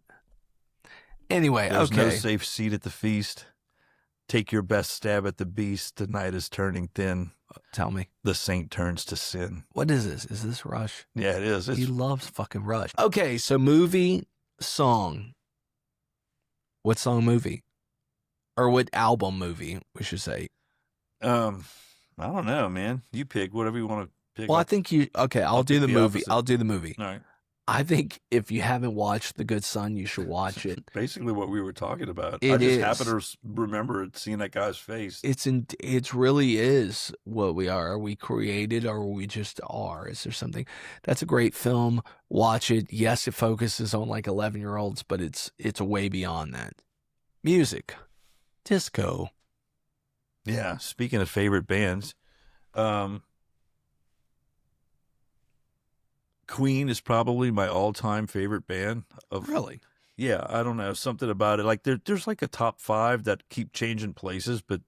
Anyway, There's no okay. safe seat at the feast. Take your best stab at the beast. The night is turning thin. Tell me. The saint turns to sin. What is this? Is this Rush? Yeah, it is. He It's loves fucking Rush. Okay, so movie, song. What song, movie? Or what album, movie, we should say. I don't know, man. You pick whatever you want to pick. Well, I think I'll do pick the the movie. opposite. I'll do the movie. All right. I think if you haven't watched The Good Son, you should watch it. Basically what we were talking about. It I just is. happen to remember seeing that guy's face. It really is what we are. Are we created or we just are? Is there something? That's a great film. Watch it. Yes, it focuses on like 11-year-olds, but it's way beyond that. Music. Disco. Yeah. Speaking of favorite bands, Queen is probably my all-time favorite band. Really? Yeah, I don't know, something about it. Like there's like a top 5 that keep changing places, but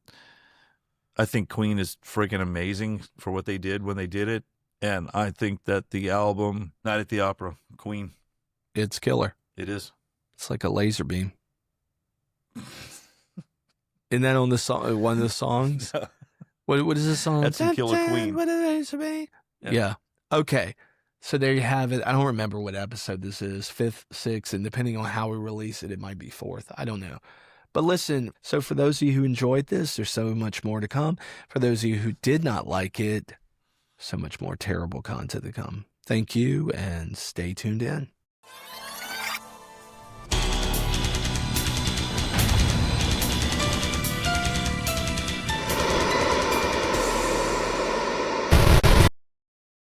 I think Queen is freaking amazing for what they did when they did it. And I think that the album Night at the Opera, Queen, It's killer. it is. It's like a laser beam. Isn't that on the song? One of the songs? What is the song? That's in Killer Queen. What a laser beam. Yeah. Okay. So there you have it. I don't remember what episode this is, 5th, 6th, and depending on how we release it, it might be 4th. I don't know. But listen, so for those of you who enjoyed this, there's so much more to come. For those of you who did not like it, so much more terrible content to come. Thank you, and stay tuned in.